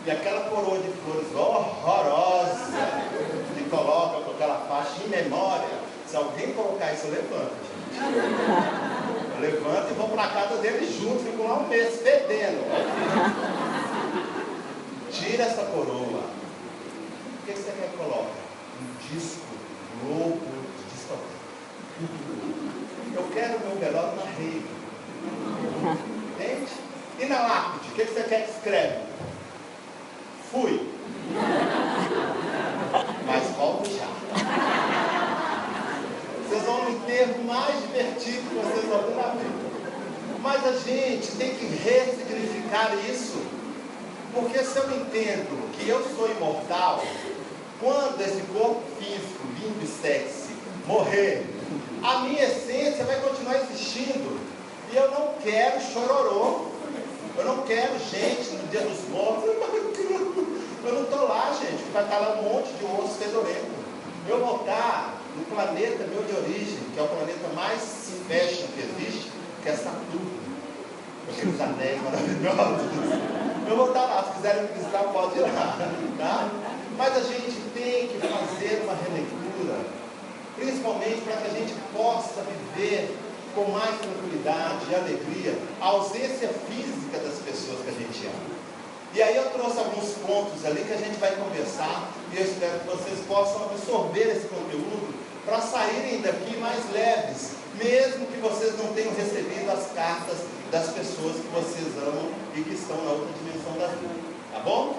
E aquela coroa de flores horrorosa que coloca com aquela faixa em memória. Se alguém colocar isso, eu levanto, gente. Eu levanto e vou para a casa dele junto, fico lá um mês fedendo. Tira essa coroa. O que você quer que coloque? Um disco globo de discoteca. Eu quero meu velório na rede. Entende? E na lápide, o que você quer que escreve? Fui. Mas volto já. Vocês vão no enterro mais divertido que vocês vão ter na vida. Mas a gente tem que ressignificar isso. Porque se eu entendo que eu sou imortal, quando esse corpo físico, lindo e sexy, morrer, a minha essência vai continuar existindo. E eu não quero chororô. Eu não quero gente no dia dos mortos. Eu não estou lá, gente, que vai estar lá um monte de osso fedorento. Eu vou estar no planeta meu de origem, que é o planeta mais fashion que existe, que é Saturno. Com aqueles anéis maravilhosos. Eu vou estar lá, se quiserem me visitar, pode ir lá. Tá? Mas a gente tem que fazer uma releitura, principalmente para que a gente possa viver com mais tranquilidade e alegria a ausência física das pessoas que a gente ama. E aí eu trouxe alguns pontos ali que a gente vai conversar e eu espero que vocês possam absorver esse conteúdo para saírem daqui mais leves, mesmo que vocês não tenham recebido as cartas das pessoas que vocês amam e que estão na outra dimensão da vida. Tá bom?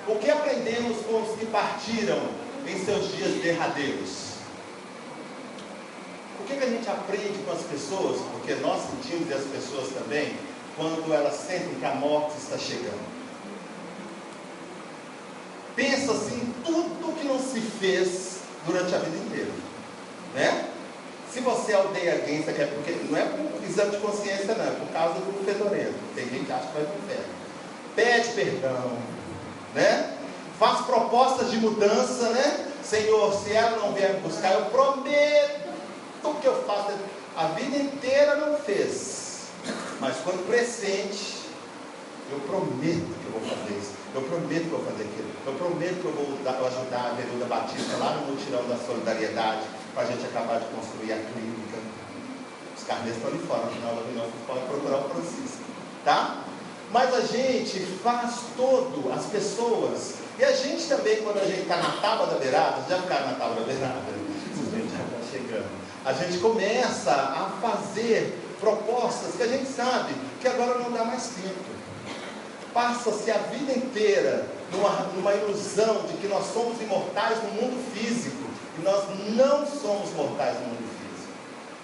O que aprendemos com os que partiram em seus dias derradeiros? O que a gente aprende com as pessoas, porque nós sentimos e as pessoas também, quando elas sentem que a morte está chegando? Pensa assim em tudo que não se fez durante a vida inteira, né? Se você odeia alguém, você quer, porque não é por exame de consciência não, é por causa do fedorento. Tem gente que acha que vai para o inferno. Pede perdão, né? Faz propostas de mudança, né? Senhor, se ela não vier me buscar, eu prometo que eu faço. A vida inteira não fez, mas quando pressente, eu prometo que eu vou fazer isso, eu prometo que eu vou fazer aquilo, eu prometo que eu vou ajudar a Veluda Batista lá no mutirão da solidariedade, para a gente acabar de construir a clínica. Os carnês estão ali fora, no final da reunião vocês podem procurar o Francisco, tá? Mas a gente faz todo, as pessoas, e a gente também, quando a gente está na tábua da beirada, já ficaram na tábua da beirada? A gente já está chegando. A gente começa a fazer propostas que a gente sabe que agora não dá mais tempo. Passa-se a vida inteira numa ilusão de que nós somos imortais no mundo físico. E nós não somos mortais no mundo físico.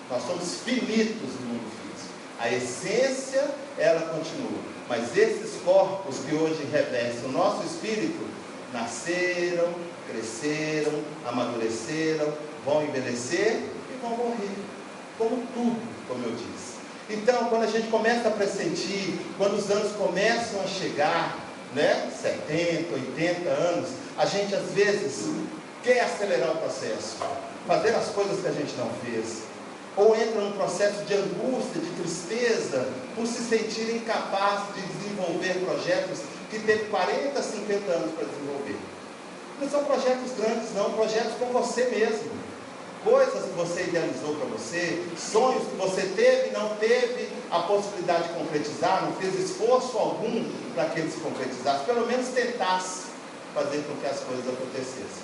Nós somos finitos no mundo físico. A essência, ela continua. Mas esses corpos que hoje revestem o nosso espírito, nasceram, cresceram, amadureceram, vão envelhecer e vão morrer. Como tudo, como eu disse. Então, quando a gente começa a pressentir, quando os anos começam a chegar, né, 70, 80 anos, a gente às vezes quer acelerar o processo, fazer as coisas que a gente não fez, ou entra num processo de angústia, de tristeza, por se sentir incapaz de desenvolver projetos que teve 40, 50 anos para desenvolver. Não são projetos grandes não, projetos com você mesmo. Coisas que você idealizou para você, sonhos que você teve e não teve a possibilidade de concretizar, não fez esforço algum para que eles se concretizassem, pelo menos tentasse fazer com que as coisas acontecessem.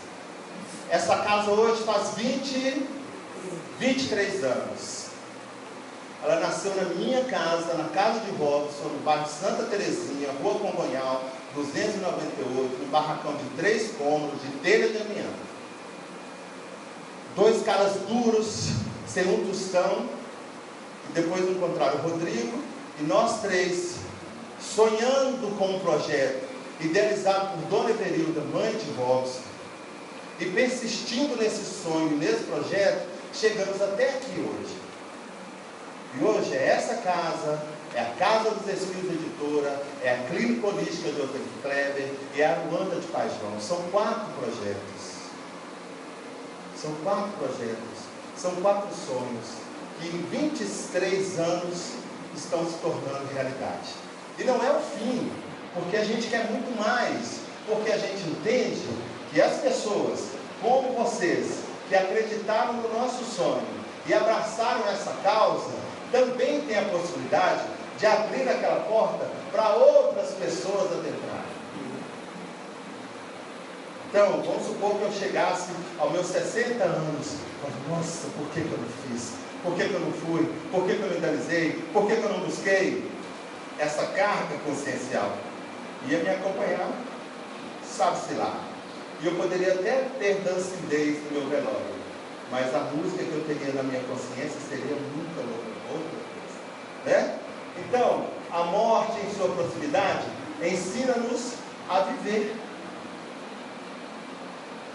Essa casa hoje faz 23 anos. Ela nasceu na minha casa, na casa de Robson, no bairro Santa Terezinha, Rua Congonhal, 298, no barracão de 3 cômodos, de telha de amianto. 2 caras duros, sem um tostão, e depois encontraram o Rodrigo, e nós 3, sonhando com um projeto, idealizado por Dona Everilda, mãe de Robson, e persistindo nesse sonho, nesse projeto, chegamos até aqui hoje. E hoje é essa casa, é a Casa dos Espíritos Editora, é a Clínica Holística de Otávio Kleber e é a Luanda de Paz João. São 4 projetos. São 4 projetos. São 4 sonhos que em 23 anos estão se tornando realidade. E não é o fim, porque a gente quer muito mais, porque a gente entende que as pessoas, como vocês, que acreditaram no nosso sonho e abraçaram essa causa, também têm a possibilidade de abrir aquela porta para outras pessoas adentrarem. Então, vamos supor que eu chegasse aos meus 60 anos, e nossa, por que eu não fiz? Por que eu não fui? Por que eu não idealizei? Por que eu não busquei? Essa carga consciencial ia me acompanhar, sabe-se lá. E eu poderia até ter dancidez no meu velório, mas a música que eu teria na minha consciência seria muito outra coisa, né? Então, a morte em sua proximidade ensina-nos a viver.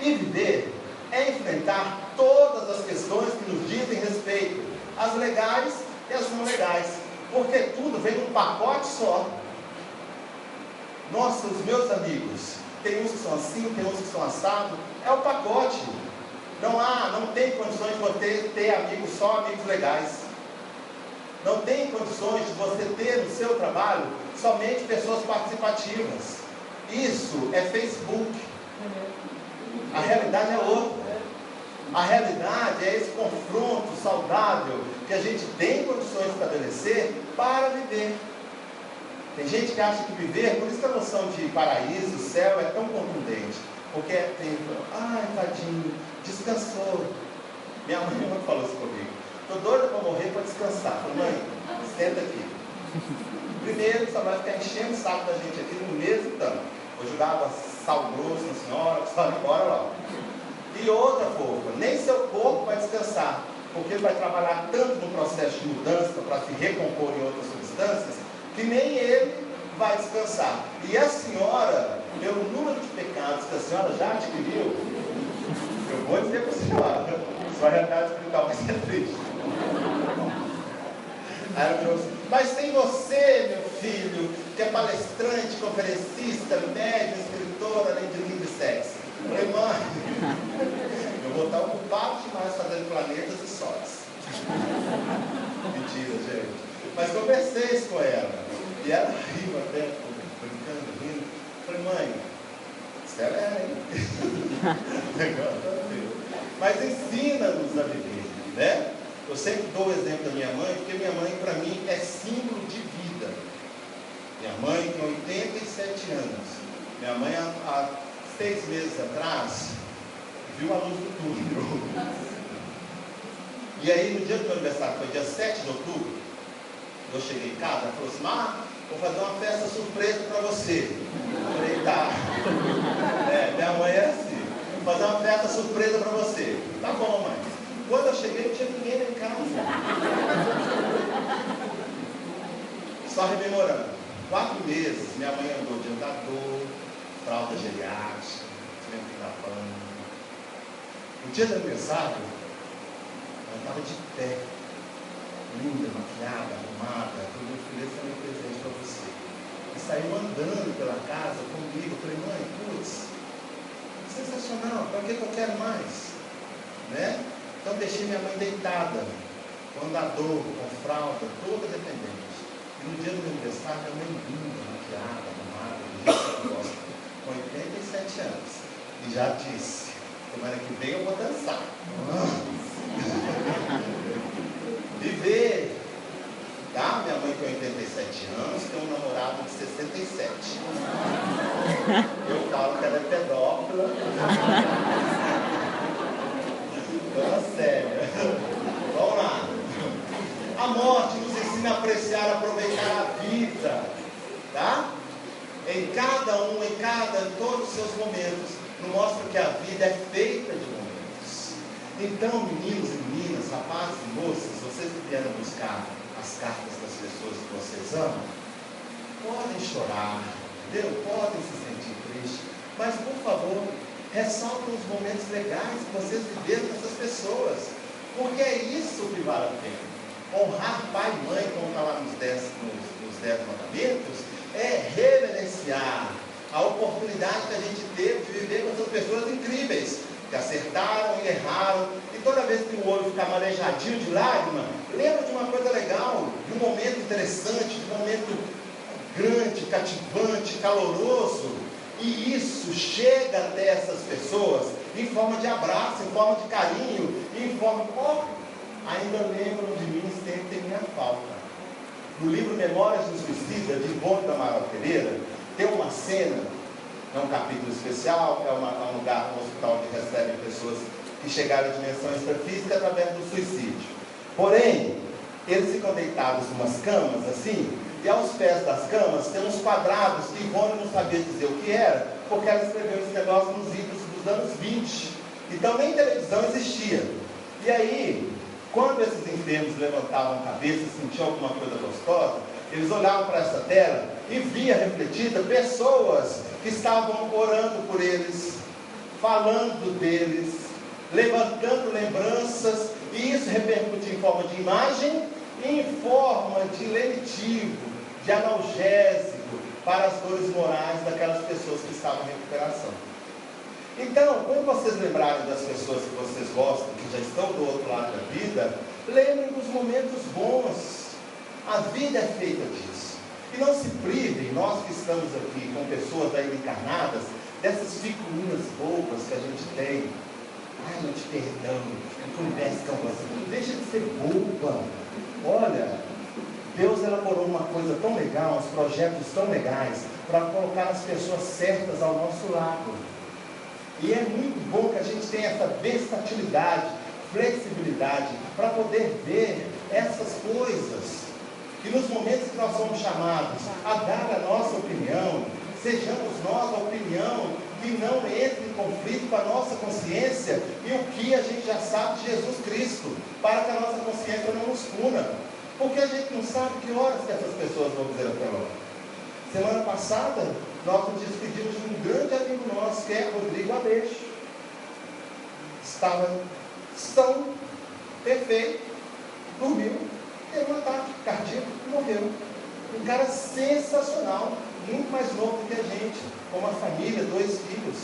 E viver é enfrentar todas as questões que nos dizem respeito, as legais e as não legais, porque tudo vem num pacote só. Nossa, os meus amigos, tem uns que são assim, tem uns que são assados, é o pacote. Não tem condições de você ter amigos, só amigos legais. Não tem condições de você ter no seu trabalho somente pessoas participativas. Isso é Facebook. A realidade é outra. A realidade é esse confronto saudável que a gente tem condições de estabelecer para viver. Tem gente que acha que viver, por isso que a noção de paraíso, céu é tão contundente. Porque tem, ai tadinho, descansou. Minha mãe falou isso comigo. Estou doida para morrer para descansar. Falei, mãe, senta aqui. Primeiro, você vai ficar enchendo o saco da gente aqui no mesmo tanto. Vou jogar água sal grosso na senhora, só vai embora lá. E outra fofa, nem seu corpo vai descansar, porque ele vai trabalhar tanto no processo de mudança para se recompor em outras substâncias, que nem ele vai descansar. E a senhora, pelo número de pecados que a senhora já adquiriu, eu vou dizer para a senhora, sua realidade espiritual vai ser triste. Aí ela falou assim, mas sem você, meu filho, que é palestrante, conferencista, médium, escritor, além de lindo e sexy. Eu falei, mãe, eu vou estar ocupado demais fazendo planetas e sóis. Mentira, gente. Mas conversei isso com ela. E ela riu até, brincando, rindo. Eu falei, mãe, acelera, hein? Mas ensina-nos a viver, né? Eu sempre dou o exemplo da minha mãe, porque minha mãe, para mim, é símbolo de vida. Minha mãe tem 87 anos. Minha mãe, há 6 meses atrás, viu a luz do túnel. E aí, no dia do meu aniversário, foi dia 7 de outubro, eu cheguei em casa, ela falou assim, vou fazer uma festa surpresa para você. Eu falei, tá. Minha mãe é assim, vou fazer uma festa surpresa para você. Tá bom, mãe. Quando eu cheguei, não tinha ninguém lá em casa. Só rememorando. 4 meses, minha mãe andou de andador, fralda geriátrica, sempre da banda. No dia do aniversário, ela estava de pé, linda, maquiada, arrumada. Eu falei, filho, esse é meu presente para você. E saiu andando pela casa comigo. Eu falei, mãe, putz, sensacional, para que eu quero mais? Né? Então deixei minha mãe deitada, com andador, com fralda, toda dependente. E no dia do meu aniversário, minha mãe linda, maquiada, arrumada, do jeito que eu gosto, com 87 anos. E já disse, semana que vem eu vou dançar. Viver. Tá? Minha mãe tem 87 anos, tem um namorado de 67. Eu falo que ela é pedófila. Sério. Vamos lá. A morte aproveitar a vida, tá? Em todos os seus momentos, nos mostra que a vida é feita de momentos. Então, meninos e meninas, rapazes e moças, vocês que vieram buscar as cartas das pessoas que vocês amam, podem chorar, entendeu? Podem se sentir tristes, mas por favor, ressaltem os momentos legais que vocês viveram com essas pessoas, porque é isso que vale a pena. Honrar pai e mãe, como está lá nos 10 mandamentos, é reverenciar a oportunidade que a gente teve de viver com essas pessoas incríveis, que acertaram e erraram, e toda vez que o olho ficar marejadinho de lágrima, lembra de uma coisa legal, de um momento interessante, de um momento grande, cativante, caloroso, e isso chega até essas pessoas em forma de abraço, em forma de carinho, em forma, ainda lembram de mim, sentem minha falta. No livro Memórias do Suicida, de Ivone da Amaral Pereira, tem uma cena, é um capítulo especial, é um lugar, um hospital que recebe pessoas que chegaram à dimensão extrafísica através do suicídio. Porém, eles ficam deitados em umas camas assim, e aos pés das camas tem uns quadrados que Ivone não sabia dizer o que era, porque ela escreveu esse negócio nos livros dos anos 20. Então nem televisão existia. E aí, quando esses enfermos levantavam a cabeça e sentiam alguma coisa gostosa, eles olhavam para essa tela e via refletida pessoas que estavam orando por eles, falando deles, levantando lembranças, e isso repercutia em forma de imagem e em forma de lenitivo, de analgésico para as dores morais daquelas pessoas que estavam em recuperação. Então, quando vocês lembrarem das pessoas que vocês gostam, que já estão do outro lado da vida, lembrem dos momentos bons. A vida é feita disso. E não se privem, nós que estamos aqui com pessoas ainda encarnadas, dessas figurinhas bobas que a gente tem. Ai, eu te perdão, converse com você. Deixa de ser boba. Olha, Deus elaborou uma coisa tão legal, uns projetos tão legais, para colocar as pessoas certas ao nosso lado. E é muito bom que a gente tenha essa versatilidade, flexibilidade, para poder ver essas coisas. E nos momentos que nós somos chamados a dar a nossa opinião, sejamos nós a opinião que não entre em conflito com a nossa consciência e o que a gente já sabe de Jesus Cristo, para que a nossa consciência não nos puna. Porque a gente não sabe que horas que essas pessoas vão dizer até lá. Semana passada, nós nos despedimos de um grande amigo nosso, que é Rodrigo Aleixo. Estava são, perfeito, dormiu, teve um ataque cardíaco e morreu. Um cara sensacional, muito mais novo do que a gente, com uma família, 2 filhos.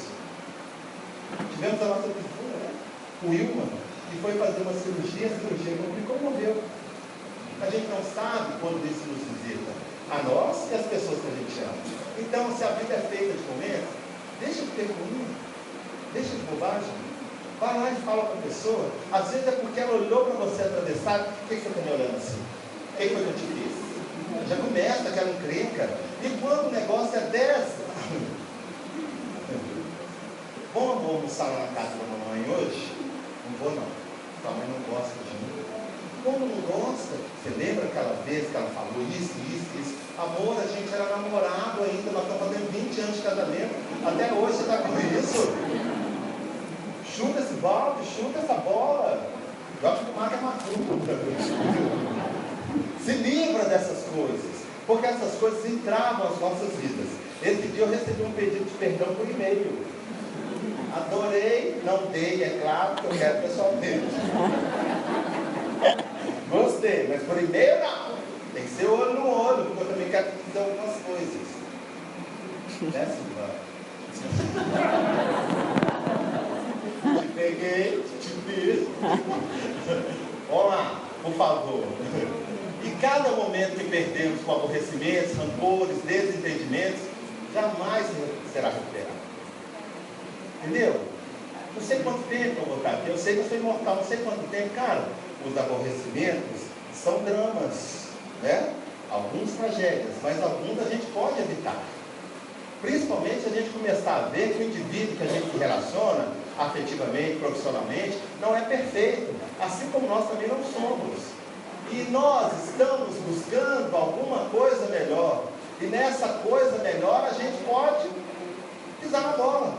Tivemos a nossa piscina, né? O Wilma, que foi fazer uma cirurgia, a cirurgia complicou e morreu. A gente não sabe quando isso nos visita, a nós e as pessoas que a gente ama. Então, se a vida é feita de momentos, deixa de ter ruim, deixa de bobagem, vai lá e fala com a pessoa. Às vezes é porque ela olhou para você atravessado. Por que você está me olhando assim? O que foi que eu te fiz? Já começa aquela encrenca. E quando o negócio é 10, vamos almoçar lá na casa da mamãe hoje? Não vou não, sua mãe não gosta de mim. Como não gosta? Você lembra aquela vez que ela falou isso? Amor, a gente era namorado ainda, nós estamos fazendo 20 anos de casamento, até hoje você está com isso? Chuta esse balde, chuta essa bola, joga o mar que é macumba. Se livra dessas coisas, porque essas coisas entravam as nossas vidas. Esse dia eu recebi um pedido de perdão por e-mail. Adorei, não dei, é claro, que eu quero pessoalmente. Gostei, mas por e-mail não. Tem que ser olho no olho, porque eu também quero dizer algumas coisas. Né, Silvana? Te peguei, te fiz. Vamos lá, por favor. E cada momento que perdemos com aborrecimentos, rancores, desentendimentos, jamais será recuperado. Entendeu? Não sei quanto tempo eu vou estar aqui, eu sei que eu sou imortal, não sei quanto tempo, cara. Os aborrecimentos são dramas, né? Alguns tragédias, mas alguns a gente pode evitar. Principalmente se a gente começar a ver que o indivíduo que a gente se relaciona, afetivamente, profissionalmente, não é perfeito, assim como nós também não somos. que nós estamos buscando alguma coisa melhor. E nessa coisa melhor a gente pode pisar na bola.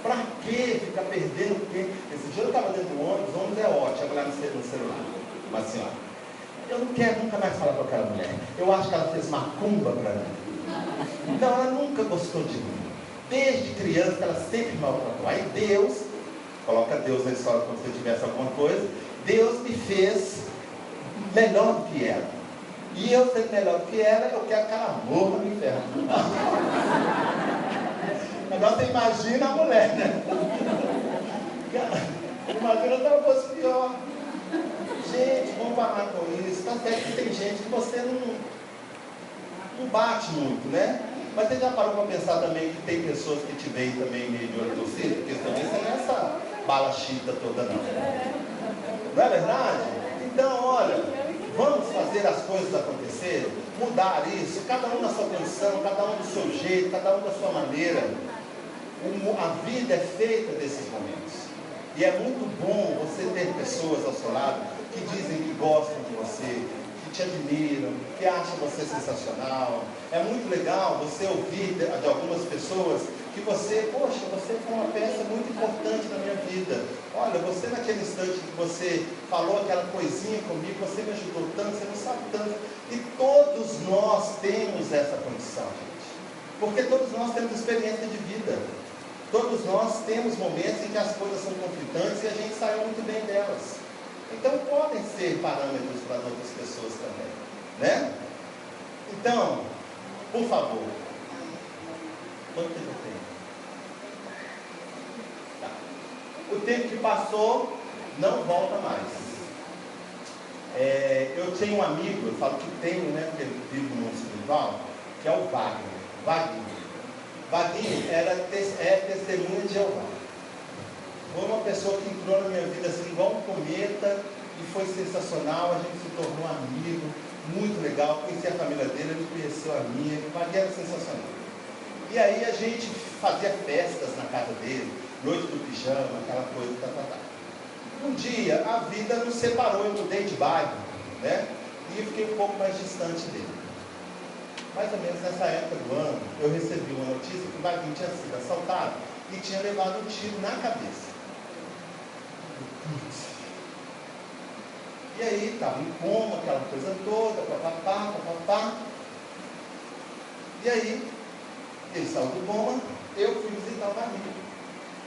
Para que ficar perdendo tempo? Esse dia eu estava dentro do ônibus é ótimo, lá no celular. Mas assim, ó, eu não quero nunca mais falar com aquela mulher. Eu acho que ela fez macumba para mim. Então ela nunca gostou de mim. Desde criança ela sempre me maltratou. Aí Deus, coloca Deus na história quando você tivesse alguma coisa, Deus me fez melhor do que ela. E eu sendo melhor do que ela, eu quero que ela morra no inferno. Agora você imagina a mulher, né? Imagina se ela fosse pior. Gente, vamos parar com isso. Tá certo que tem gente que você não bate muito, né? Mas você já parou para pensar também que tem pessoas que te veem também meio de olho torcido? Porque também você não é essa bala chita toda, não. Não é verdade? Então, olha, vamos fazer as coisas acontecerem, mudar isso, cada um na sua condição, cada um do seu jeito, cada um da sua maneira. A vida é feita desses momentos. E é muito bom você ter pessoas ao seu lado que dizem que gostam de você, que te admiram, que acham você sensacional. É muito legal você ouvir de algumas pessoas que você, poxa, você foi uma peça muito importante na minha vida. Olha, você naquele instante que você falou aquela coisinha comigo, você me ajudou tanto, você não sabe tanto. E todos nós temos essa condição, gente. Porque todos nós temos experiência de vida. Todos nós temos momentos em que as coisas são conflitantes e a gente saiu muito bem delas. Então podem ser parâmetros para as outras pessoas também, né? Então, por favor, quanto tempo eu tenho? Tá. O tempo que passou não volta mais. Eu tenho um amigo, eu falo que tenho, né? Porque ele vive no mundo espiritual, que é o Vaguinho. Vaguinho é testemunha de Jeová. Foi uma pessoa que entrou na minha vida assim, igual um cometa, e foi sensacional. A gente se tornou amigo, muito legal. Conheci a família dele, ele conheceu a minha. O Vaguinho era sensacional. E aí a gente fazia festas na casa dele, noite do pijama, aquela coisa, Um dia a vida nos separou, eu mudei de bairro, né? E eu fiquei um pouco mais distante dele. Mais ou menos nessa época do ano, eu recebi uma notícia que o Vaguinho tinha sido assaltado e tinha levado um tiro na cabeça. E aí, estava em coma, aquela coisa toda, papapá. E aí, ele saiu do coma, eu fui visitar o Vaguinho.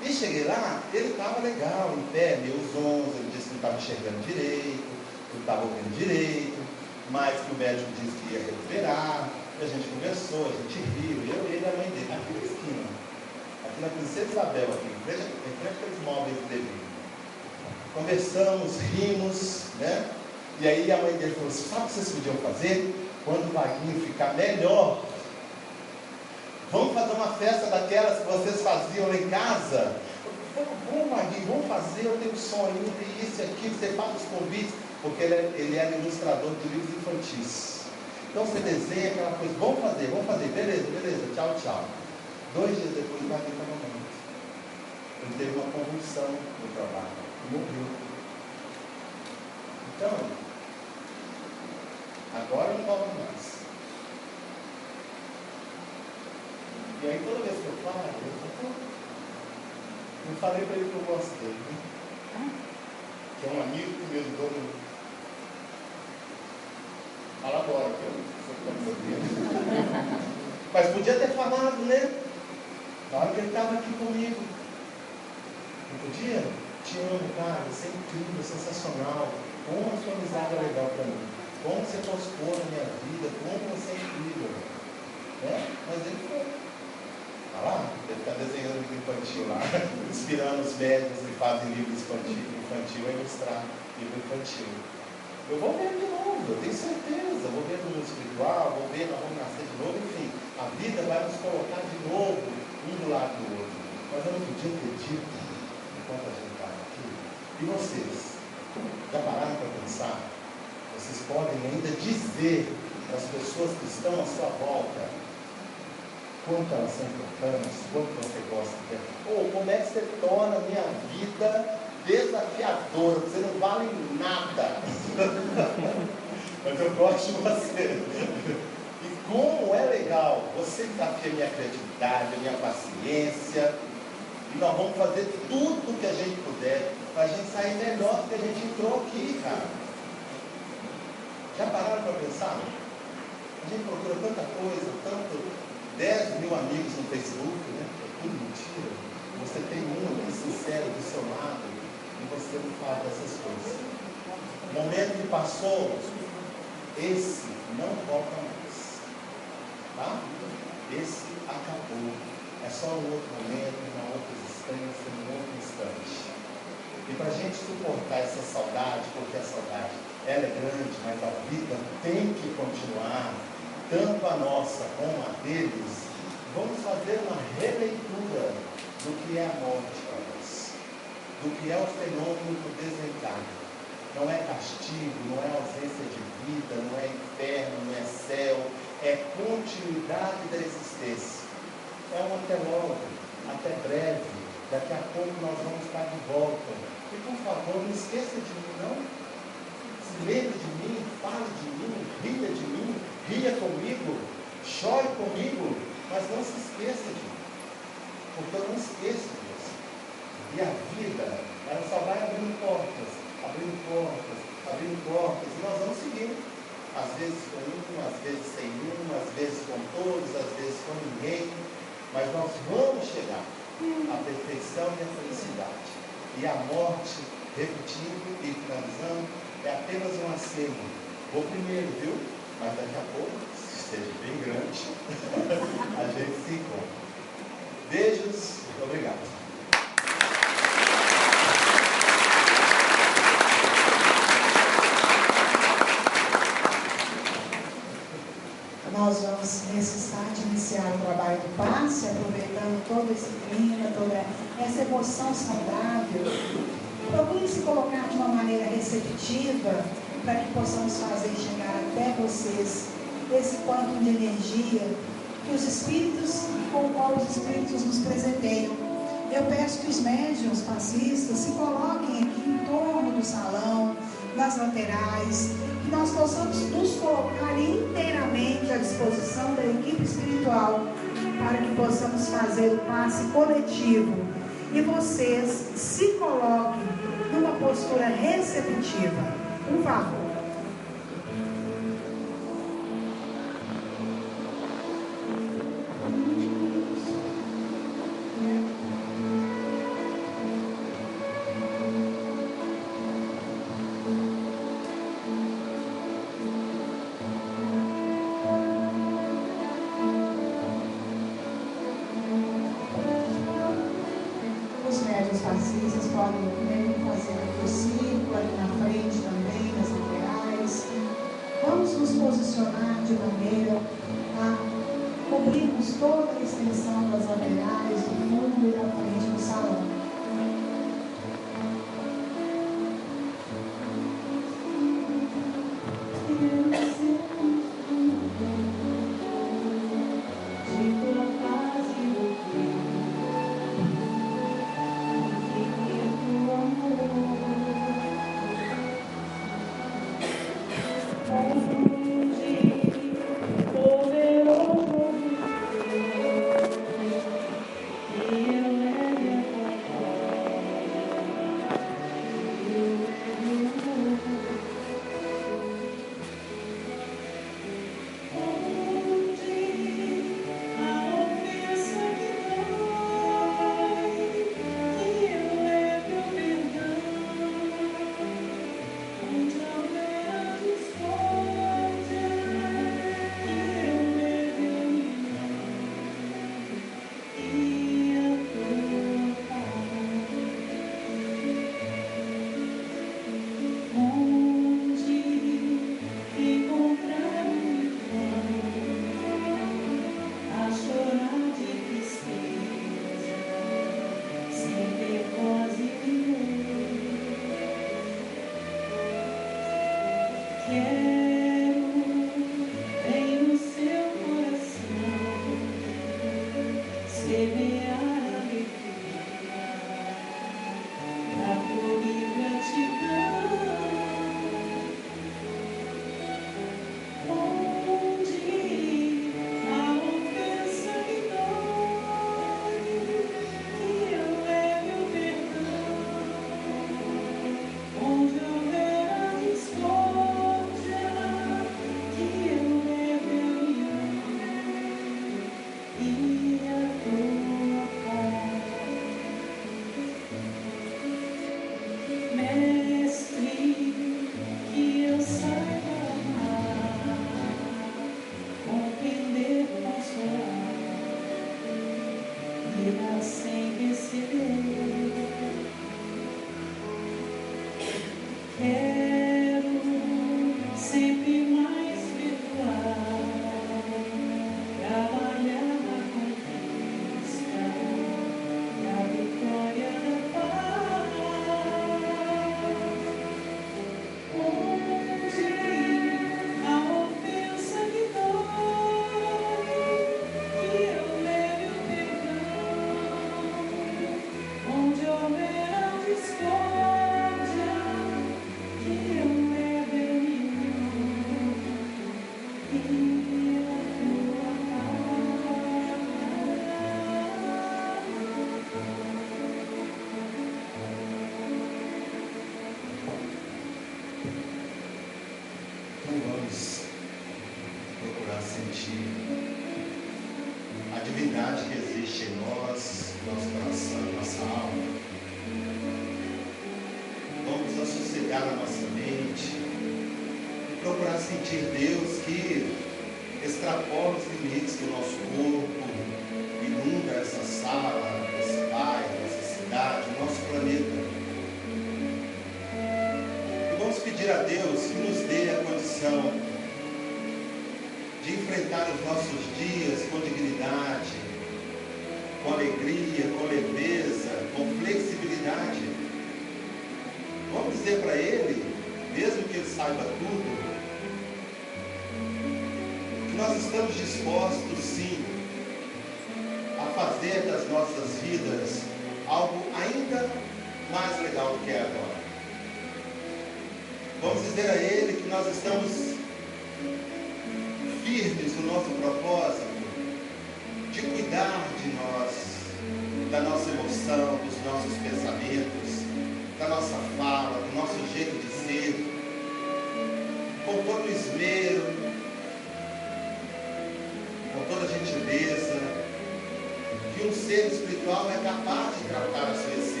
E cheguei lá, ele estava legal, em pé, meio zonzo, ele disse que não estava enxergando direito, que não estava ouvindo direito, mas que o médico disse que ia recuperar. A gente conversou, a gente riu, eu e ele e a mãe dele, aqui na esquina, aqui na Princesa Isabel, aqui, em frente àqueles móveis de Deus. Conversamos, rimos, né? E aí a mãe dele falou assim, sabe o que vocês podiam fazer? Quando o Vaguinho ficar melhor, vamos fazer uma festa daquelas que vocês faziam lá em casa? Vamos, Vaguinho, vamos fazer, eu tenho um sonho, tem isso e aquilo, você faz os convites, porque ele era ilustrador de livros infantis. Então você desenha aquela coisa, vamos fazer, beleza, tchau. 2 dias depois o Vaguinho estava morto. Ele teve uma convulsão no trabalho e morreu. Então, agora não volta mais. E aí toda vez que eu falo, eu falei para ele que eu gosto dele, né? Que é um amigo que me ajudou muito. Fala agora, que eu não sabia. Mas podia ter falado, né? Na hora que ele estava aqui comigo. Não podia? Te amo, cara, você é incrível, sensacional. Como a sua amizade é legal para mim. Como você prosperou na minha vida, como você é incrível. Né? Mas ele foi. Olha lá, ele está desenhando livro infantil lá, inspirando os médicos que fazem livro infantil a ilustrar livro infantil. Eu vou ver de novo, eu tenho certeza, vou ver no mundo espiritual, vou ver, nós vamos nascer de novo, enfim, a vida vai nos colocar de novo, um do lado do outro. Mas eu não podia ter dito, enquanto a gente estava aqui, e vocês, já pararam para pensar? Vocês podem ainda dizer para as pessoas que estão à sua volta, quanto elas são importantes, quanto você gosta dela, ou como é que você torna a minha vida desafiadora. desafiadora, você não vale nada. Mas eu gosto de você. E como é legal, você desafia a minha criatividade, a minha paciência. E nós vamos fazer tudo que a gente puder para a gente sair melhor do que a gente entrou aqui, cara. Já pararam para pensar? A gente procura tanta coisa, tanto 10 mil amigos no Facebook, né? É tudo mentira. Você tem um aqui sincero do seu lado e você não fala dessas coisas. O momento que passou, esse não volta mais. Tá? Esse acabou. É só um outro momento, uma outra existência, um outro instante. E para a gente suportar essa saudade, porque a saudade ela é grande, mas a vida tem que continuar, tanto a nossa como a deles, vamos fazer uma releitura do que é a morte para nós, do que é o fenômeno do desencarne. Não é castigo, não é ausência de vida, não é inferno, não é céu, é continuidade da existência. É um até logo, até breve, daqui a pouco nós vamos estar de volta. E por favor, não esqueça de mim, não. Se lembre de mim, fale de mim, ria comigo, chore comigo, mas não se esqueça de mim. Porque eu não esqueço de você. E a vida, ela só vai abrindo portas, e nós vamos seguindo. Às vezes com um, às vezes sem um, às vezes com todos, às vezes com ninguém. Mas nós vamos chegar à perfeição e à felicidade. E a morte, repetindo e finalizando, é apenas um aceno. Vou primeiro, viu? Mas daqui a pouco, se esteja bem grande, a gente se encontra. Beijos, obrigado. Nós vamos, nesse instante, iniciar o trabalho do passe, aproveitando todo esse clima, toda essa emoção saudável. Procure se colocar de uma maneira receptiva para que possamos fazer chegar até vocês esse quanto de energia que os espíritos, com o qual os espíritos nos presenteiam. Eu peço que os médiuns passistas se coloquem aqui em torno do salão, nas laterais, que nós possamos nos colocar inteiramente à disposição da equipe espiritual para que possamos fazer o passe coletivo e vocês se coloquem numa postura receptiva, por favor. Vocês podem fazer aqui o círculo, aqui na frente também, nas laterais. Vamos nos posicionar de maneira a cobrirmos toda a extensão das laterais, do fundo e da frente do salão.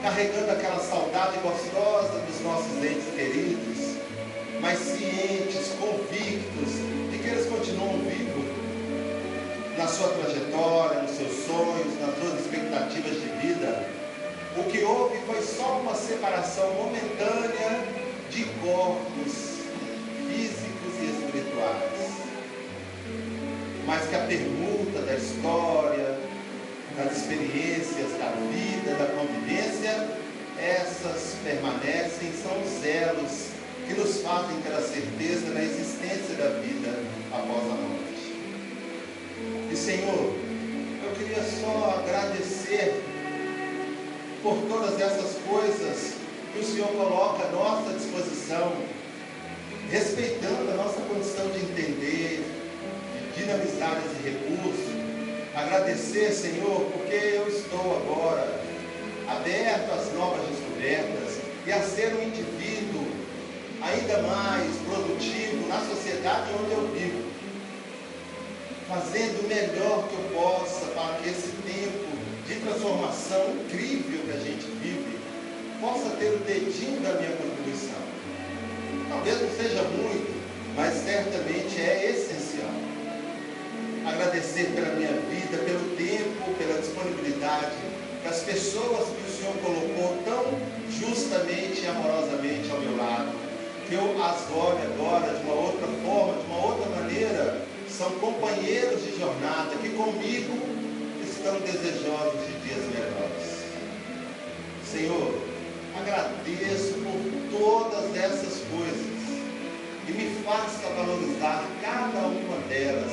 Carregando aquela saudade gostosa dos nossos entes queridos, mas cientes, convictos de que eles continuam vivos na sua trajetória, nos seus sonhos, nas suas expectativas de vida. O que houve foi só uma separação momentânea de corpos físicos e espirituais, mas que a permuta da história, das experiências, da vida, da convivência, essas permanecem, são os elos que nos fazem ter a certeza da existência da vida após a morte. E Senhor, eu queria só agradecer por todas essas coisas que o Senhor coloca à nossa disposição, respeitando a nossa condição de entender, de dinamizar esse recurso. Agradecer, Senhor, porque eu estou agora aberto às novas descobertas e a ser um indivíduo ainda mais produtivo na sociedade onde eu vivo, fazendo o melhor que eu possa para que esse tempo de transformação incrível que a gente vive possa ter o dedinho da minha contribuição. Talvez não seja muito, mas certamente é essencial. Agradecer pela minha vida, pelo tempo, pela disponibilidade, pelas pessoas que o Senhor colocou tão justamente e amorosamente ao meu lado, que eu as olho agora de uma outra forma, de uma outra maneira. São companheiros de jornada que comigo estão desejosos de dias melhores. Senhor, agradeço por todas essas coisas e me faça valorizar cada uma delas,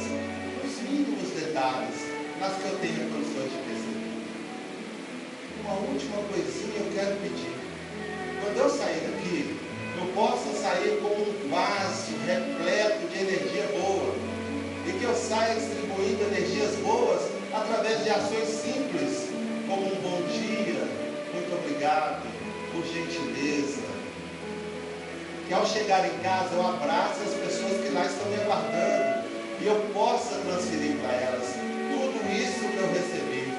os mínimos detalhes, nas que eu tenho condições de perceber. Uma última coisinha eu quero pedir. Quando eu sair daqui, eu possa sair com um vaso repleto de energia boa, e que eu saia distribuindo energias boas através de ações simples, como um bom dia, muito obrigado, por gentileza, que ao chegar em casa eu abrace as pessoas que lá estão me aguardando e eu possa transferir para elas tudo isso que eu recebi,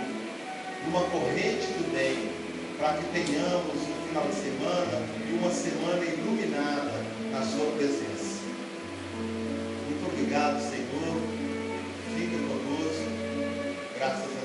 uma corrente do bem, para que tenhamos um final de semana e uma semana iluminada na sua presença. Muito obrigado, Senhor. Fique conosco. Graças a Deus.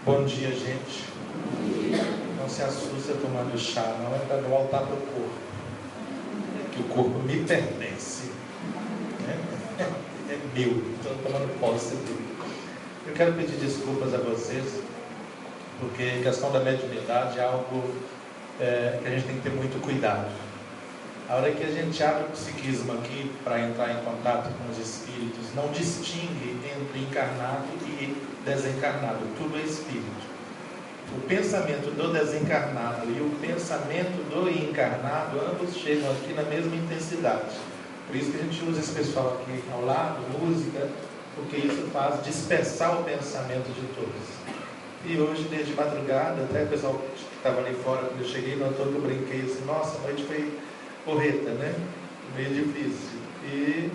Bom dia, gente. Não se assusta tomando chá, não é para voltar para o corpo, que o corpo me pertence, né? É meu, estou tomando posse dele. Eu quero pedir desculpas a vocês, porque a questão da mediunidade é algo que a gente tem que ter muito cuidado. A hora que a gente abre o psiquismo aqui para entrar em contato com os espíritos, não distingue entre encarnado e desencarnado, tudo é espírito. O pensamento do desencarnado e o pensamento do encarnado, ambos chegam aqui na mesma intensidade. Por isso que a gente usa esse pessoal aqui ao lado, música, porque isso faz dispersar o pensamento de todos. E hoje, desde madrugada, até o pessoal que estava ali fora, quando eu cheguei, notou que eu brinquei assim, nossa, a noite foi porreta, né? Meio difícil. E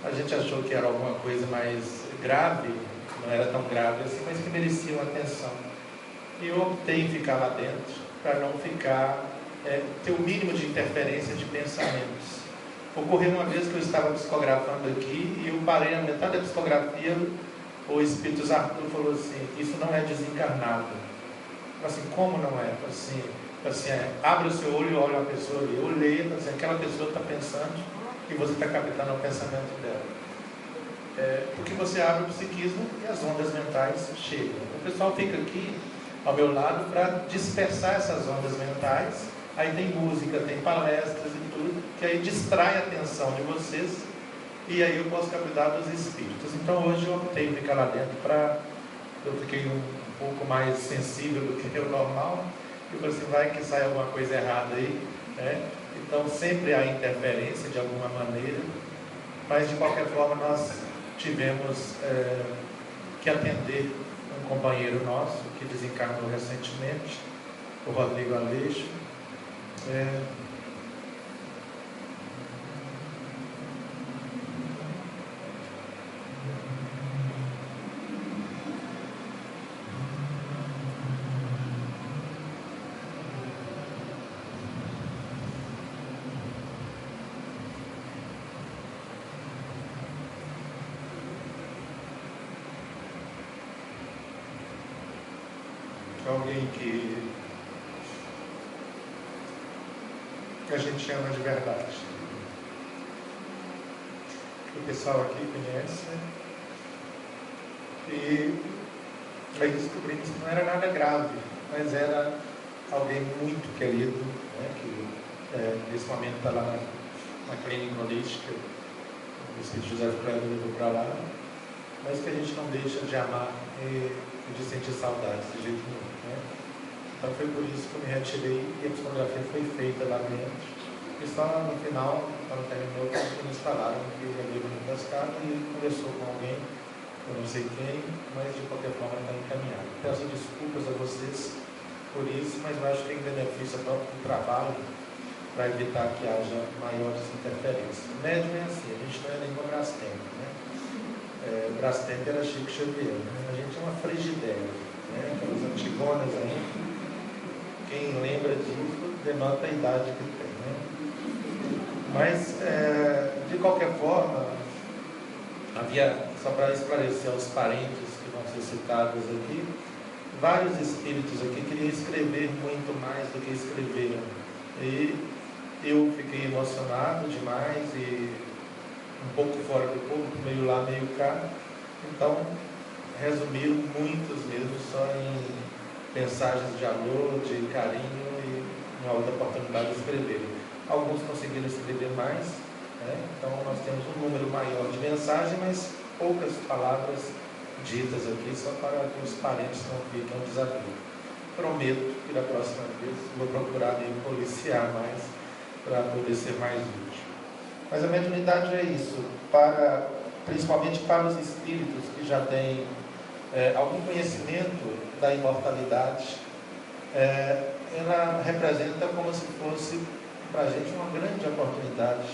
a gente achou que era alguma coisa mais grave, não era tão grave assim, mas que merecia uma atenção. E eu optei em ficar lá dentro, para não ficar, ter o mínimo de interferência de pensamentos. Ocorreu uma vez que eu estava psicografando aqui, e eu parei na metade da psicografia, o Espírito Arthur falou assim, isso não é desencarnado. Eu falei assim, como não é? Assim, abre o seu olho e olha a pessoa ali. Eu olhei, assim, aquela pessoa está pensando e você está captando o pensamento dela. Porque você abre o psiquismo e as ondas mentais chegam. O pessoal fica aqui ao meu lado para dispersar essas ondas mentais. Aí tem música, tem palestras e tudo, que aí distrai a atenção de vocês e aí eu posso cuidar dos espíritos. Então hoje eu optei em ficar lá dentro eu fiquei um pouco mais sensível do que o normal. E falei assim, vai que sai alguma coisa errada aí, né? Então sempre há interferência de alguma maneira, mas de qualquer forma nós tivemos que atender um companheiro nosso que desencarnou recentemente, o Rodrigo Aleixo. Alguém que a gente ama de verdade. O pessoal aqui conhece, né? E aí descobrimos que não era nada grave, mas era alguém muito querido, né? Que nesse momento está lá na clínica holística, o Espírito José Freire levou para lá, mas que a gente não deixa de amar e de sentir saudades de jeito nenhum, né? Então foi por isso que eu me retirei e a psicografia foi feita lá dentro. E só no final, quando terminou, eles falaram que havia vindo das casas e conversou com alguém, eu não sei quem, mas de qualquer forma está encaminhado. Peço desculpas a vocês por isso, mas eu acho que tem benefício próprio do trabalho para evitar que haja maiores interferências. O médium é assim, a gente não é nenhuma Brastemp, né? Brastemp era Chico Xavier, né? A gente é uma frigideira, né? Aquelas antigonas aí, quem lembra disso denota a idade que tem, né? Mas de qualquer forma havia, só para esclarecer aos parentes que vão ser citados aqui, vários espíritos aqui queriam escrever muito mais do que escreveram, e eu fiquei emocionado demais e um pouco fora do público, meio lá, meio cá. Então, resumiram muitos mesmo só em mensagens de amor, de carinho e uma outra oportunidade de escrever. Alguns conseguiram escrever mais mais, né? Então nós temos um número maior de mensagens, mas poucas palavras ditas aqui, só para que os parentes não fiquem um desafio. Prometo que da próxima vez vou procurar me policiar mais para poder ser mais útil. Mas a mediunidade é isso, principalmente para os espíritos que já têm algum conhecimento da imortalidade, ela representa como se fosse para a gente uma grande oportunidade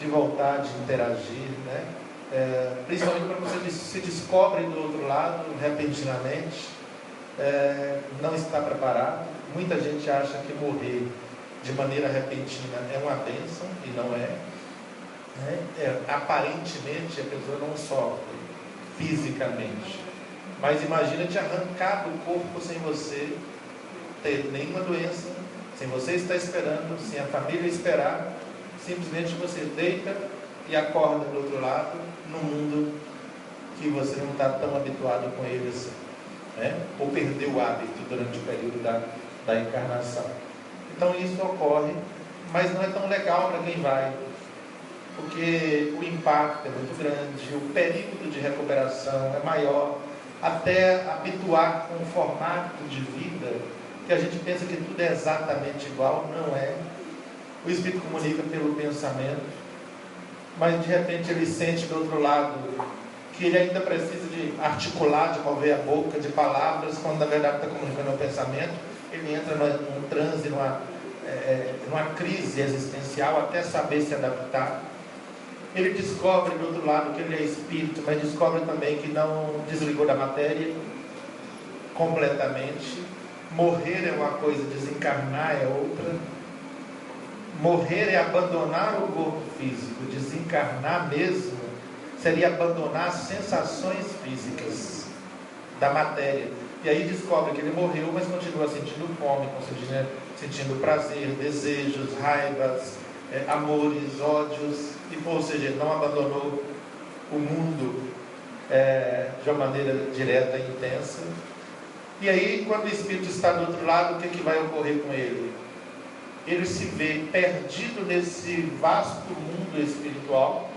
de voltar, de interagir, né? Principalmente quando você se descobre do outro lado repentinamente, não está preparado. Muita gente acha que morrer de maneira repentina é uma bênção, e não é. Aparentemente a pessoa não sofre fisicamente, mas imagina te arrancar do corpo sem você ter nenhuma doença, sem você estar esperando, sem a família esperar, simplesmente você deita e acorda do outro lado, num mundo que você não está tão habituado com ele assim, né? Ou perdeu o hábito durante o período da encarnação. Então isso ocorre, mas não é tão legal para quem vai, porque o impacto é muito grande, o período de recuperação é maior, até habituar com um formato de vida que a gente pensa que tudo é exatamente igual. Não é. O Espírito comunica pelo pensamento, mas de repente ele sente do outro lado que ele ainda precisa de articular, de mover a boca, de palavras, quando na verdade está comunicando o pensamento. Ele entra num transe, numa crise existencial, até saber se adaptar. Ele descobre do outro lado que ele é espírito, mas descobre também que não desligou da matéria completamente. Morrer é uma coisa, desencarnar é outra. Morrer é abandonar o corpo físico, desencarnar mesmo seria abandonar as sensações físicas da matéria. E aí descobre que ele morreu, mas continua sentindo fome, sentindo prazer, desejos, raivas, amores, ódios, ou seja, não abandonou o mundo de uma maneira direta e intensa. E aí, quando o espírito está do outro lado, o que vai ocorrer com ele? Ele se vê perdido nesse vasto mundo espiritual.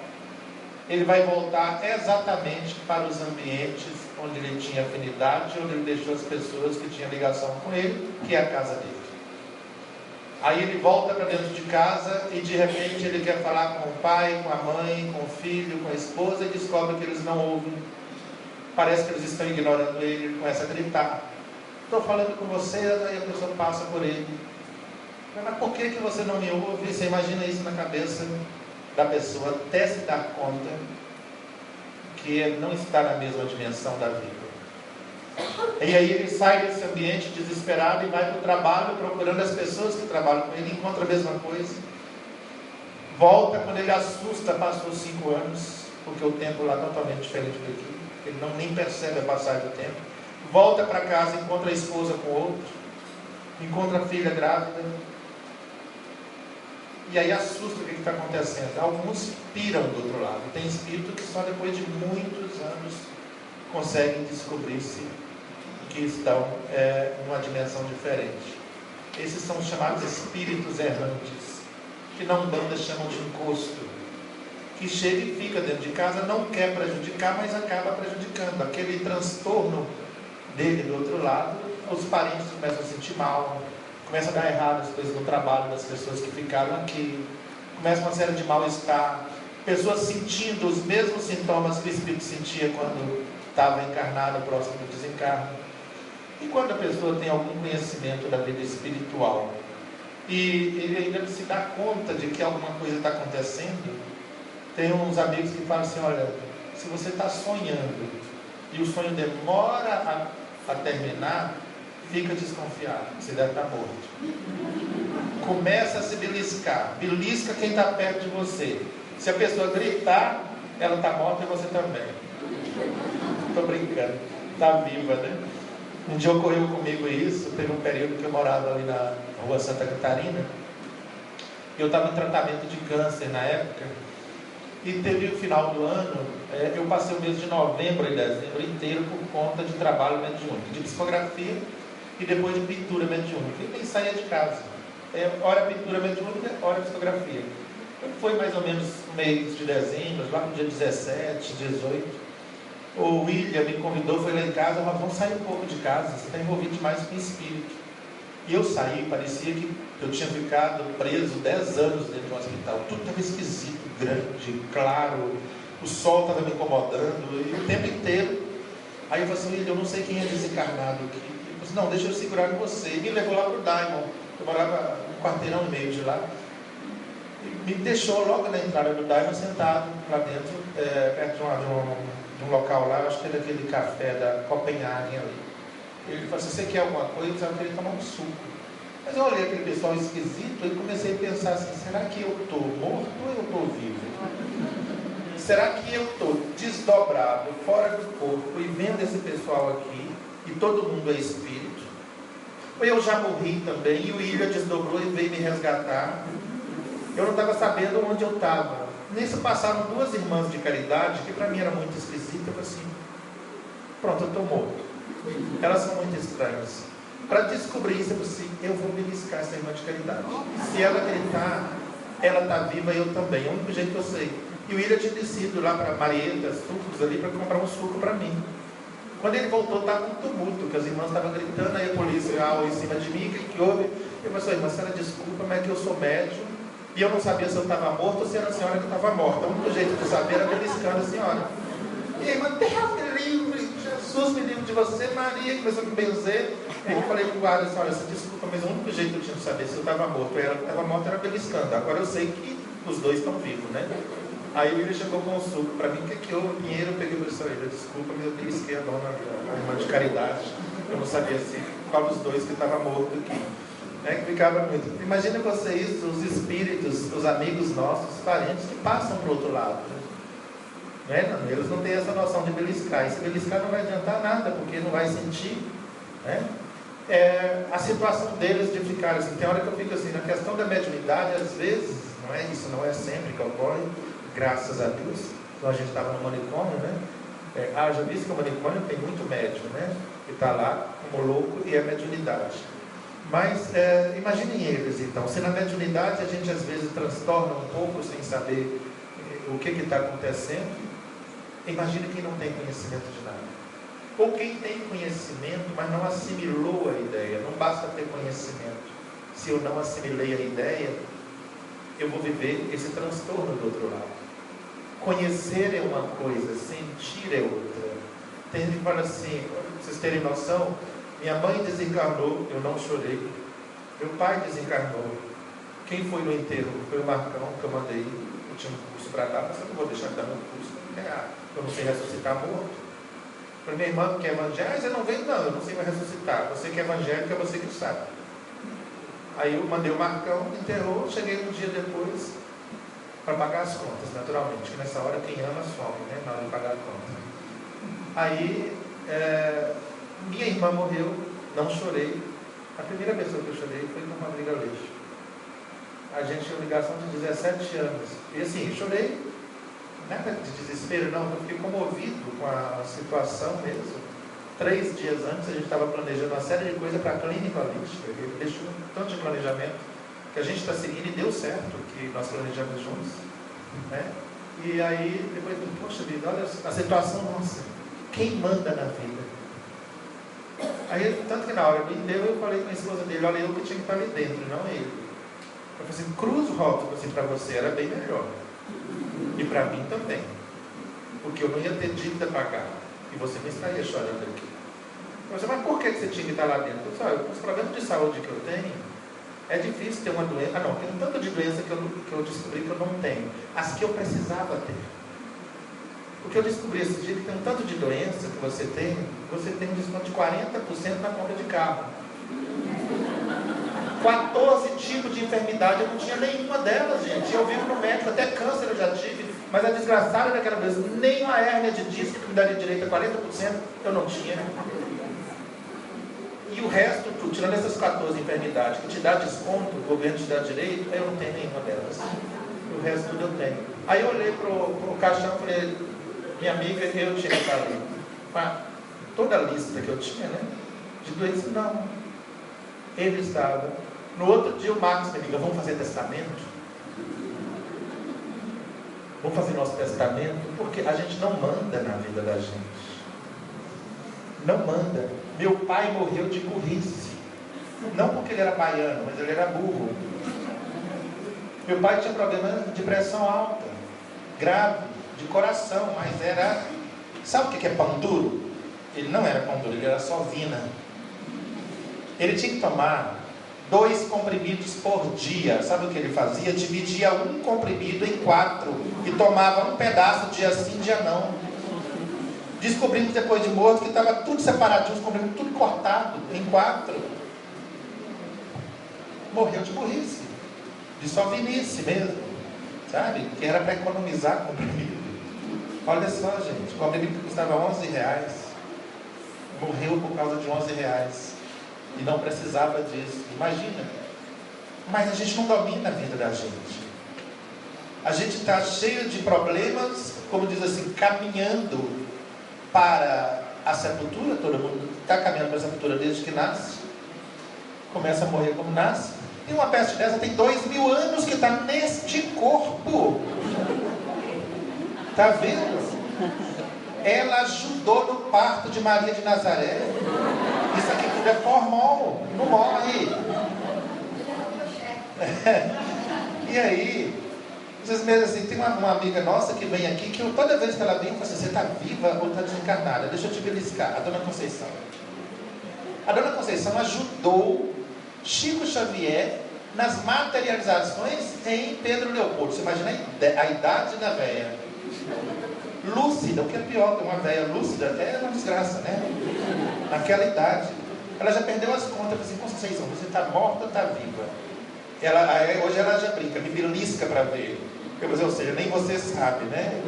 Ele vai voltar exatamente para os ambientes onde ele tinha afinidade, onde ele deixou as pessoas que tinham ligação com ele, que é a casa dele. Aí ele volta para dentro de casa e de repente ele quer falar com o pai, com a mãe, com o filho, com a esposa, e descobre que eles não ouvem. Parece que eles estão ignorando ele, ele começa a gritar: estou falando com você. Aí a pessoa passa por ele: mas por que você não me ouve? Você imagina isso na cabeça da pessoa até se dar conta que ele não está na mesma dimensão da vida. E aí ele sai desse ambiente desesperado e vai para o trabalho procurando as pessoas que trabalham com ele, encontra a mesma coisa. Volta, quando ele assusta, passou 5 anos, porque o tempo lá é totalmente diferente daqui, ele nem percebe a passagem do tempo. Volta para casa, encontra a esposa com outro, encontra a filha grávida, e aí assusta o que está acontecendo. Alguns piram do outro lado. Tem espírito que só depois de muitos anos conseguem descobrir-se que estão numa dimensão diferente. Esses são os chamados espíritos errantes, que na Umbanda chamam de encosto, que chega e fica dentro de casa, não quer prejudicar, mas acaba prejudicando. Aquele transtorno dele do outro lado, os parentes começam a sentir mal, começa a dar errado as coisas no trabalho das pessoas que ficaram aqui, começa uma série de mal-estar, pessoas sentindo os mesmos sintomas que o espírito sentia quando estava encarnado, próximo do desencarno. E quando a pessoa tem algum conhecimento da vida espiritual e ele ainda se dá conta de que alguma coisa está acontecendo, tem uns amigos que falam assim: olha, se você está sonhando e o sonho demora a terminar, fica desconfiado, você deve estar morto. Começa a se beliscar, belisca quem está perto de você. Se a pessoa gritar, ela está morta e você também. Estou brincando, está viva, né? Um dia ocorreu comigo isso. Teve um período que eu morava ali na rua Santa Catarina, e eu estava em tratamento de câncer na época, e teve o final do ano, eu passei o mês de novembro e dezembro inteiro por conta de trabalho mediúnico, de psicografia e depois de pintura mediúnica, e nem saía de casa. Hora pintura mediúnica, hora psicografia. Foi mais ou menos no mês de dezembro, lá no dia 17, 18. O William me convidou, foi lá em casa, mas vamos sair um pouco de casa, você está envolvido demais com o espírito. E eu saí, parecia que eu tinha ficado preso 10 anos dentro de um hospital. Tudo estava esquisito, grande, claro, o sol estava me incomodando, e o tempo inteiro. Aí eu falei assim, William, eu não sei quem é desencarnado aqui. Ele falou assim, não, deixa eu segurar com você. E me levou lá para o Diamond, eu morava um quarteirão e meio de lá. Me deixou logo na entrada do Diamond, sentado lá dentro, perto de um local lá, acho que era aquele café da Copenhagen ali. Ele falou assim, você quer alguma coisa? Eu queria tomar um suco. Mas eu olhei aquele pessoal esquisito e comecei a pensar assim, será que eu estou morto ou eu estou vivo? Será que eu estou desdobrado, fora do corpo, e vendo esse pessoal aqui, e todo mundo é espírito? Ou eu já morri também, e o William desdobrou e veio me resgatar? Eu não estava sabendo onde eu estava. Nisso passaram 2 irmãs de caridade, que para mim era muito esquisita. Eu falei assim, pronto, eu estou morto. Elas são muito estranhas. Para descobrir isso, eu falei assim, eu vou beliscar essa irmã de caridade. Se ela gritar, ela está viva e eu também. É o único jeito que eu sei. E o William tinha descido lá para Marietas, Sucos ali, para comprar um suco para mim. Quando ele voltou, estava um tumulto, que as irmãs estavam gritando, aí a polícia em cima de mim, o que houve? Eu falei assim, irmã, a senhora desculpa, mas é que eu sou médium, e eu não sabia se eu estava morto ou se era a senhora que estava morta. O único jeito de saber era beliscando a senhora. E a irmã, Deus me livre, Jesus me livre de você, Maria, começou a me benzer. Aí eu falei para o guarda, assim, olha, desculpa, mas o único jeito que eu tinha de saber se eu estava morto, ela que estava morta era beliscando. Agora eu sei que os dois estão vivos, né? Aí ele chegou com um suco para mim, o que houve? Pinheiro, eu peguei o pessoal, desculpa, mas eu belisquei a dona, a irmã de caridade. Eu não sabia qual dos dois que estava morto aqui. Que ficava muito. Imagina vocês, os espíritos, os amigos nossos, os parentes que passam para o outro lado. Né? Eles não têm essa noção de beliscar. E se beliscar não vai adiantar nada, porque não vai sentir. Né? A situação deles de ficar assim. Tem hora que eu fico assim, na questão da mediunidade, às vezes, não é isso, não é sempre que ocorre, graças a Deus. Então a gente estava no manicômio, né? Já visto que o manicômio tem muito médium, né? Que está lá como louco e é mediunidade. Mas imaginem eles então, se na mediunidade a gente às vezes transtorna um pouco sem saber o que está acontecendo, imagine quem não tem conhecimento de nada. Ou quem tem conhecimento, mas não assimilou a ideia. Não basta ter conhecimento. Se eu não assimilei a ideia, eu vou viver esse transtorno do outro lado. Conhecer é uma coisa, sentir é outra. Tem gente que fala assim, para vocês terem noção, minha mãe desencarnou, eu não chorei. Meu pai desencarnou. Quem foi no enterro? Foi o Marcão, que eu mandei. Eu tinha um curso para dar, mas eu não vou deixar de dar meu curso para ganhar. Eu não sei ressuscitar morto. Para minha irmã que é evangélica, você não vem? Não, eu não sei mais ressuscitar. Você que é evangélico, é você que sabe. Aí eu mandei o Marcão, enterrou, cheguei um dia depois para pagar as contas, naturalmente. Que nessa hora quem ama some, né? Na hora de pagar a conta. Aí, minha irmã morreu, não chorei. A primeira pessoa que eu chorei foi com Rodrigo Aleixo. A gente tinha uma ligação de 17 anos. E assim, chorei, nada de desespero, não. Eu fiquei comovido com a situação mesmo. 3 dias antes, a gente estava planejando uma série de coisas para a clínica Aleixo. Ele deixou um tanto de planejamento que a gente está seguindo e deu certo, que nós planejamos juntos. Né? E aí, depois, poxa vida, olha a situação nossa. Quem manda na vida? Aí, tanto que na hora que deu, eu falei com a esposa dele, olha, eu que tinha que estar ali dentro, não ele. Eu falei assim, cruz o rótulo, assim, para você era bem melhor. E para mim também. Porque eu não ia ter dívida a pagar. E você não estaria chorando aqui. Eu falei, mas por que você tinha que estar lá dentro? Eu falei, os problemas de saúde que eu tenho, é difícil ter uma doença. Não, tem um tanto de doença que eu descobri que eu não tenho. As que eu precisava ter. Porque eu descobri esse dia que tem um tanto de doença que você tem um desconto de 40% na compra de carro. 14 tipos de enfermidade, eu não tinha nenhuma delas, gente. Eu vivo no médico, até câncer eu já tive, mas a desgraçada daquela vez, nem uma hérnia de disco que me daria direito a 40%, eu não tinha. E o resto, tudo, tirando essas 14 enfermidades, que te dá desconto, o governo te dá direito, eu não tenho nenhuma delas. O resto tudo eu tenho. Aí eu olhei pro caixão e falei, minha amiga, eu tinha que estar ali. Toda a lista que eu tinha, né? De doenças, não. Ele estava. No outro dia o Marcos me liga, vamos fazer testamento? Vamos fazer nosso testamento, porque a gente não manda na vida da gente. Não manda. Meu pai morreu de burrice. Não porque ele era baiano, mas ele era burro. Meu pai tinha problema de pressão alta, grave, de coração, mas era... Sabe o que é pão duro? Ele não era pão duro, ele era só vina. Ele tinha que tomar 2 comprimidos por dia. Sabe o que ele fazia? Dividia um comprimido em 4 e tomava um pedaço dia sim, dia não. Descobrimos depois de morto que estava tudo separadinho, os comprimidos tudo cortado em 4. Morreu de burrice, de só vinice mesmo, sabe? Que era para economizar comprimido. Olha só, gente, o comprimido que custava R$11, morreu por causa de R$11 e não precisava disso. Imagina. Mas a gente não domina a vida da gente. A gente está cheio de problemas, como diz assim, caminhando para a sepultura. Todo mundo está caminhando para a sepultura desde que nasce, começa a morrer como nasce. E uma peste dessa tem 2000 anos que está neste corpo. Está vendo? Ela ajudou no parto de Maria de Nazaré. Isso aqui tudo é formol, não morre. E aí, vocês mesmo assim, tem uma amiga nossa que vem aqui, que toda vez que ela vem, eu falo assim, você está viva ou está desencarnada? Deixa eu te beliscar, a Dona Conceição. A Dona Conceição ajudou Chico Xavier nas materializações em Pedro Leopoldo. Você imagina a idade da véia. Lúcida, o que é pior, uma véia lúcida é uma desgraça, né? Naquela idade. Ela já perdeu as contas, assim, Conceição, você está morta ou está viva? Hoje ela já brinca, me belisca para ver. Ou seja, nem você sabe, né?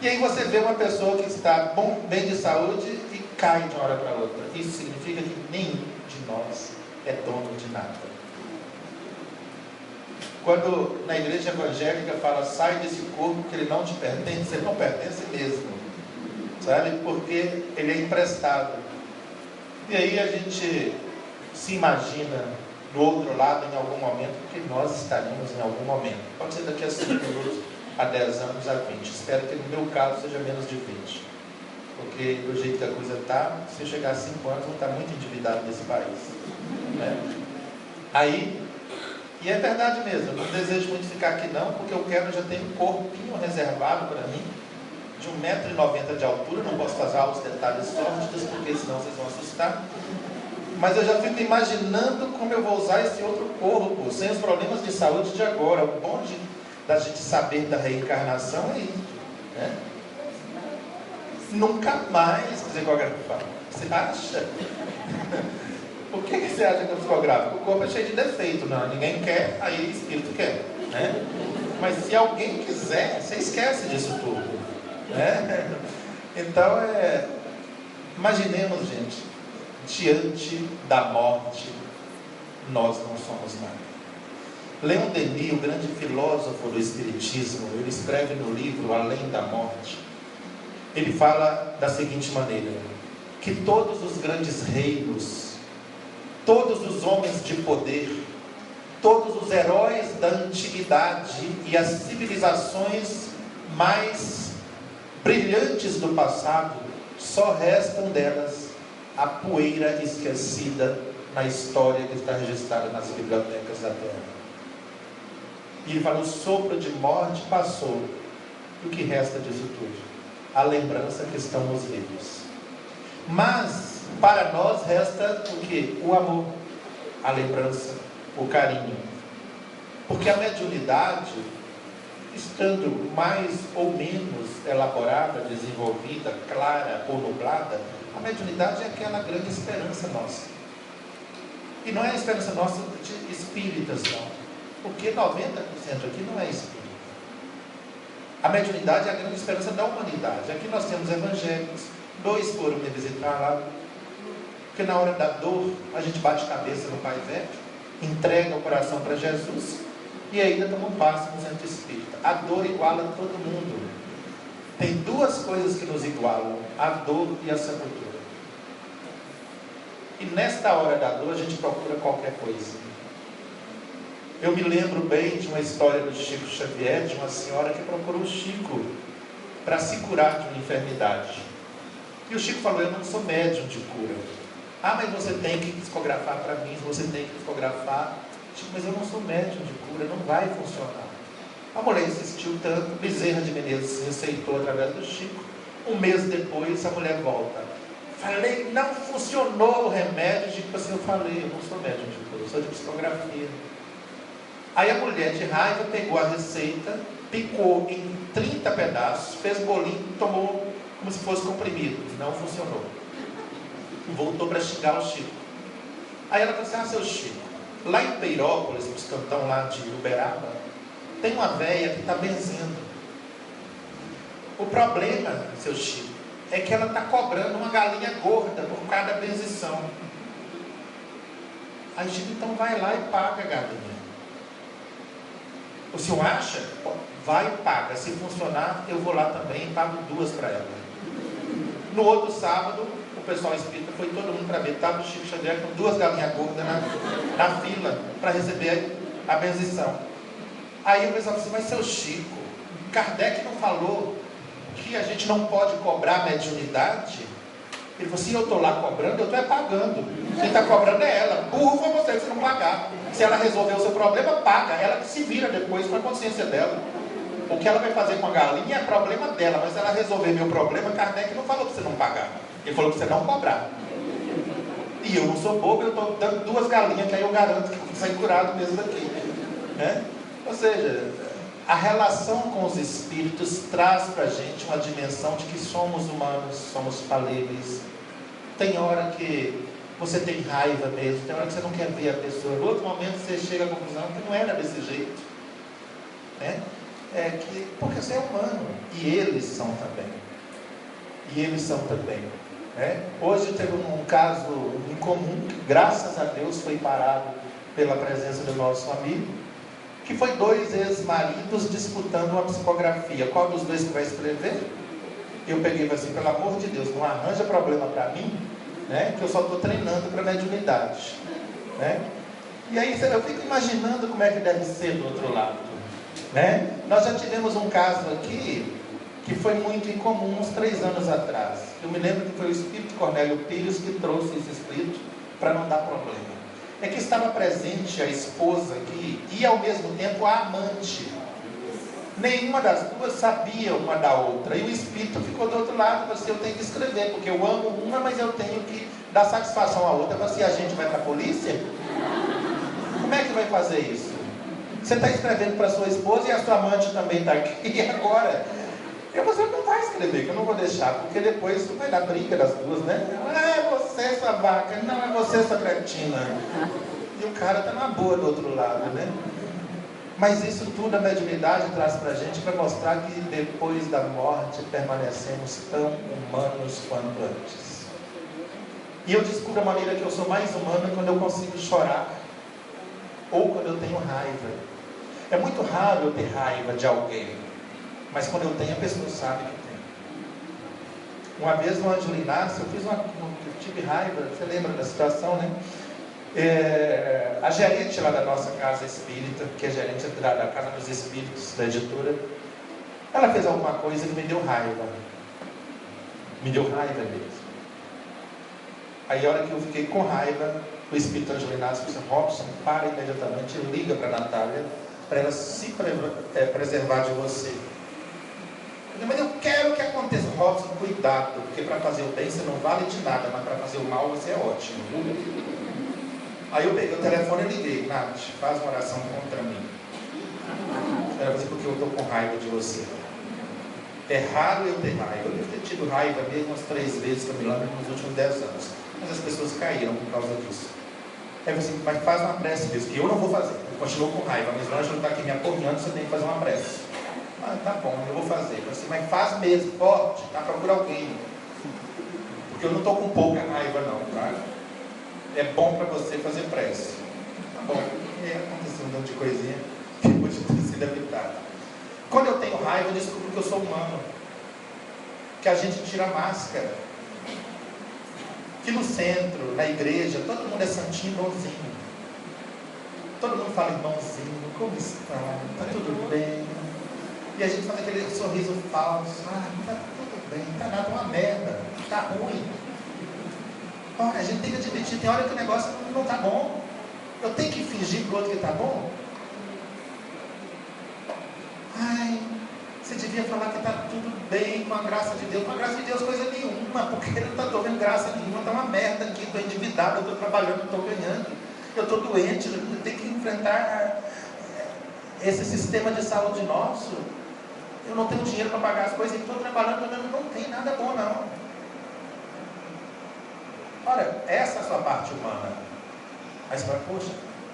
E aí você vê uma pessoa que está bem de saúde e cai de uma hora para outra. Isso significa que nenhum de nós é dono de nada. Quando na igreja evangélica fala, sai desse corpo que ele não te pertence, ele não pertence mesmo, sabe? Porque ele é emprestado. E aí a gente se imagina do outro lado em algum momento, porque nós estaremos em algum momento. Pode ser daqui a 5 minutos, a 10 anos, a 20. Espero que no meu caso seja menos de 20. Porque do jeito que a coisa está, se eu chegar a 5 anos, vou estar muito endividado nesse país, né? Aí, e é verdade mesmo, eu não desejo muito ficar aqui não, porque eu já tenho um corpinho reservado para mim, de 1,90 m de altura, não posso fazer os detalhes sórdidos, porque senão vocês vão assustar. Mas eu já fico imaginando como eu vou usar esse outro corpo, sem os problemas de saúde de agora. O bom da gente saber da reencarnação é isso, né? Nunca mais psicográfico fala. Você acha? Por que você acha que é psicográfico? O corpo é cheio de defeito, não? Ninguém quer, aí o espírito quer, né? Mas se alguém quiser, você esquece disso tudo, né? Então, imaginemos, gente, diante da morte, nós não somos nada. Leon Denis, o grande filósofo do Espiritismo, ele escreve no livro Além da Morte, ele fala da seguinte maneira, que todos os grandes reinos, todos os homens de poder, todos os heróis da antiguidade e as civilizações mais brilhantes do passado, só restam delas a poeira esquecida na história que está registrada nas bibliotecas da Terra. E ele fala, o sopro de morte passou, e o que resta disso tudo? A lembrança que estamos vivos. Mas, para nós resta o que? O amor, a lembrança, o carinho. Porque a mediunidade, estando mais ou menos elaborada, desenvolvida, clara ou nublada, a mediunidade é aquela grande esperança nossa. E não é a esperança nossa de espíritas, não. Porque 90% aqui não é espírita. A mediunidade é a grande esperança da humanidade. Aqui nós temos evangélicos, 2 foram me visitar lá, porque na hora da dor, a gente bate cabeça no Pai Velho, entrega o coração para Jesus, e ainda toma um passo no centro espírita. A dor iguala todo mundo. Tem 2 coisas que nos igualam, a dor e a sepultura. E nesta hora da dor, a gente procura qualquer coisa. Eu me lembro bem de uma história do Chico Xavier, de uma senhora que procurou o Chico para se curar de uma enfermidade. E o Chico falou: eu não sou médium de cura. Ah, mas você tem que psicografar para mim, você tem que psicografar. Chico, mas eu não sou médium de cura, não vai funcionar. A mulher insistiu tanto, Bezerra de Menezes receitou através do Chico. Um mês depois, a mulher volta. Falei, não funcionou o remédio. Chico, assim, eu falei, eu não sou médium de cura, eu sou de psicografia. Aí a mulher, de raiva, pegou a receita, picou em 30 pedaços, fez bolinho, tomou como se fosse comprimido. Não funcionou. Voltou para xingar o Chico. Aí ela falou assim: ah, seu Chico, lá em Peirópolis, nos cantão lá de Uberaba, tem uma véia que está benzendo. O problema, seu Chico, é que ela está cobrando uma galinha gorda por cada benzição. Aí Chico, então vai lá e paga a galinha. O senhor acha? Vai e paga. Se funcionar, eu vou lá também e pago 2 para ela. No outro sábado, o pessoal espírita foi todo mundo para ver. Estava o Chico Xavier com 2 galinhas gordas na fila para receber a benzição. Aí o pessoal disse: mas seu Chico, Kardec não falou que a gente não pode cobrar mediunidade? Ele falou assim: eu estou lá cobrando, eu estou pagando. Quem está cobrando é ela. Burro foi você, que você não pagar. Se ela resolver o seu problema, paga. Ela que se vira depois com a consciência dela. O que ela vai fazer com a galinha é problema dela. Mas se ela resolver meu problema, Kardec não falou para você não pagar. Ele falou para você não cobrar. E eu não sou bobo, eu estou dando 2 galinhas, que aí eu garanto que eu vou sair curado mesmo daqui. Né? Ou seja, a relação com os espíritos traz para a gente uma dimensão de que somos humanos, somos falíveis. Tem hora que você tem raiva mesmo, tem hora que você não quer ver a pessoa. No outro momento você chega à conclusão que não era desse jeito. Né? Porque você é humano. E eles são também. Né? Hoje teve um caso em comum, que graças a Deus foi parado pela presença do nosso amigo, que foi 2 ex-maridos disputando uma psicografia. Qual dos 2 que vai escrever? Eu peguei e falei assim: pelo amor de Deus, não arranja problema para mim, né? Que eu só estou treinando para mediunidade. Né? E aí eu fico imaginando como é que deve ser do outro lado. Né? Nós já tivemos um caso aqui que foi muito incomum uns 3 anos atrás. Eu me lembro que foi o espírito Cornélio Pires que trouxe esse espírito para não dar problema. É que estava presente a esposa aqui e ao mesmo tempo a amante. Nenhuma das 2 sabia uma da outra. E o espírito ficou do outro lado. Falou assim: eu tenho que escrever, porque eu amo uma, mas eu tenho que dar satisfação à outra. Falou assim: a gente vai para a polícia? Como é que vai fazer isso? Você está escrevendo para sua esposa e a sua amante também está aqui. E agora? Você não vai escrever, que eu não vou deixar, porque depois vai dar briga das 2, né? Ah, é você, sua vaca. Não, é você, sua cretina. E o cara está na boa do outro lado, né? Mas isso tudo a mediunidade traz para a gente, para mostrar que depois da morte permanecemos tão humanos quanto antes. E eu descubro a maneira que eu sou mais humano quando eu consigo chorar, ou quando eu tenho raiva. É muito raro eu ter raiva de alguém, mas quando eu tenho, a pessoa sabe que tem. Uma vez no Ângelo Inácio, eu tive raiva, você lembra da situação, né? A gerente lá da nossa casa espírita, que é gerente da Casa dos Espíritos, da editora, ela fez alguma coisa que me deu raiva. Me deu raiva mesmo. Aí a hora que eu fiquei com raiva, o espírito Ângelo Inácio disse: Robson, para imediatamente, liga para a Natália, para ela se preservar de você. Mas eu quero que aconteça. Robson, cuidado, porque para fazer o bem você não vale de nada, mas para fazer o mal você é ótimo. Aí eu peguei o telefone e liguei: Nath, faz uma oração contra mim. Ela disse: porque eu estou com raiva de você. É raro eu ter raiva. Eu devo ter tido raiva mesmo umas 3 vezes que eu me lembro nos últimos 10 anos. Mas as pessoas caíram por causa disso. Aí eu disse: mas faz uma prece mesmo, que eu não vou fazer. Eu continuo com raiva, mas o anjo está aqui me apoiando, você tem que fazer uma prece. Ah, tá bom, eu vou fazer. Eu disse: mas faz mesmo, forte, tá? Procura alguém. Porque eu não estou com pouca raiva não, tá? É bom para você fazer prece. Tá bom. E aconteceu um monte de coisinha que podia ter sido evitado. Quando eu tenho raiva, eu descubro que eu sou humano. Que a gente tira a máscara. Que no centro, na igreja, todo mundo é santinho e bonzinho. Todo mundo fala, irmãozinho, como está? Está tudo bem? E a gente faz aquele sorriso falso. Está tudo bem, está nada, uma merda, está ruim. Olha, a gente tem que admitir, tem hora que o negócio não está bom. Eu tenho que fingir para o outro que está bom? Você devia falar que está tudo bem com a graça de Deus. Com a graça de Deus, coisa nenhuma, porque eu não estou vendo graça nenhuma. Está uma merda aqui, estou endividado, eu estou trabalhando, não estou ganhando. Eu estou doente, eu tenho que enfrentar esse sistema de saúde nosso. Eu não tenho dinheiro para pagar as coisas, e estou trabalhando, mas não tem nada bom, não. Ora, essa é a sua parte humana. Aí você fala, poxa,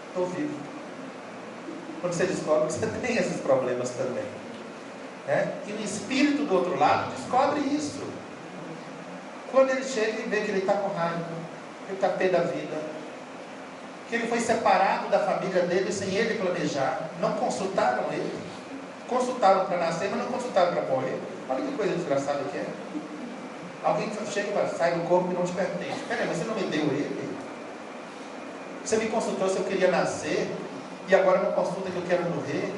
estou vivo. Quando você descobre que você tem esses problemas também. E o espírito do outro lado descobre isso. Quando ele chega e vê que ele está com raiva, que ele está pé da vida, que ele foi separado da família dele sem ele planejar, não consultaram ele, consultaram para nascer, mas não consultaram para morrer. Olha que coisa desgraçada que é. Alguém chega e fala, sai do corpo que não te pertence. Peraí, mas você não me deu ele? Você me consultou se eu queria nascer e agora não consulta que eu quero morrer?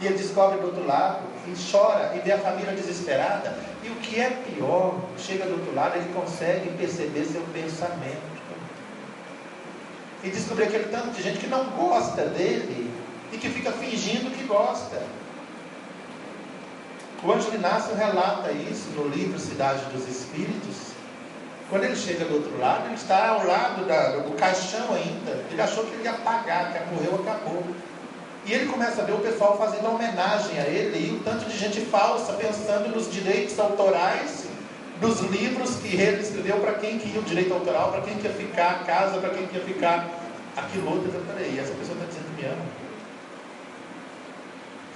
E ele descobre do outro lado e chora e vê a família desesperada. E o que é pior, chega do outro lado, ele consegue perceber seu pensamento e descobrir aquele tanto de gente que não gosta dele e que fica fingindo que gosta. O Ângelo Inácio relata isso no livro Cidade dos Espíritos. Quando ele chega do outro lado, ele está ao lado do caixão ainda. Ele achou que ele ia pagar, que morreu, acabou. E ele começa a ver o pessoal fazendo homenagem a ele, e um tanto de gente falsa, pensando nos direitos autorais dos livros que ele escreveu, para quem que ia o direito autoral, para quem que ia ficar a casa, para quem que ia ficar aquilo outro. Eu falei, peraí, essa pessoa está dizendo que me ama.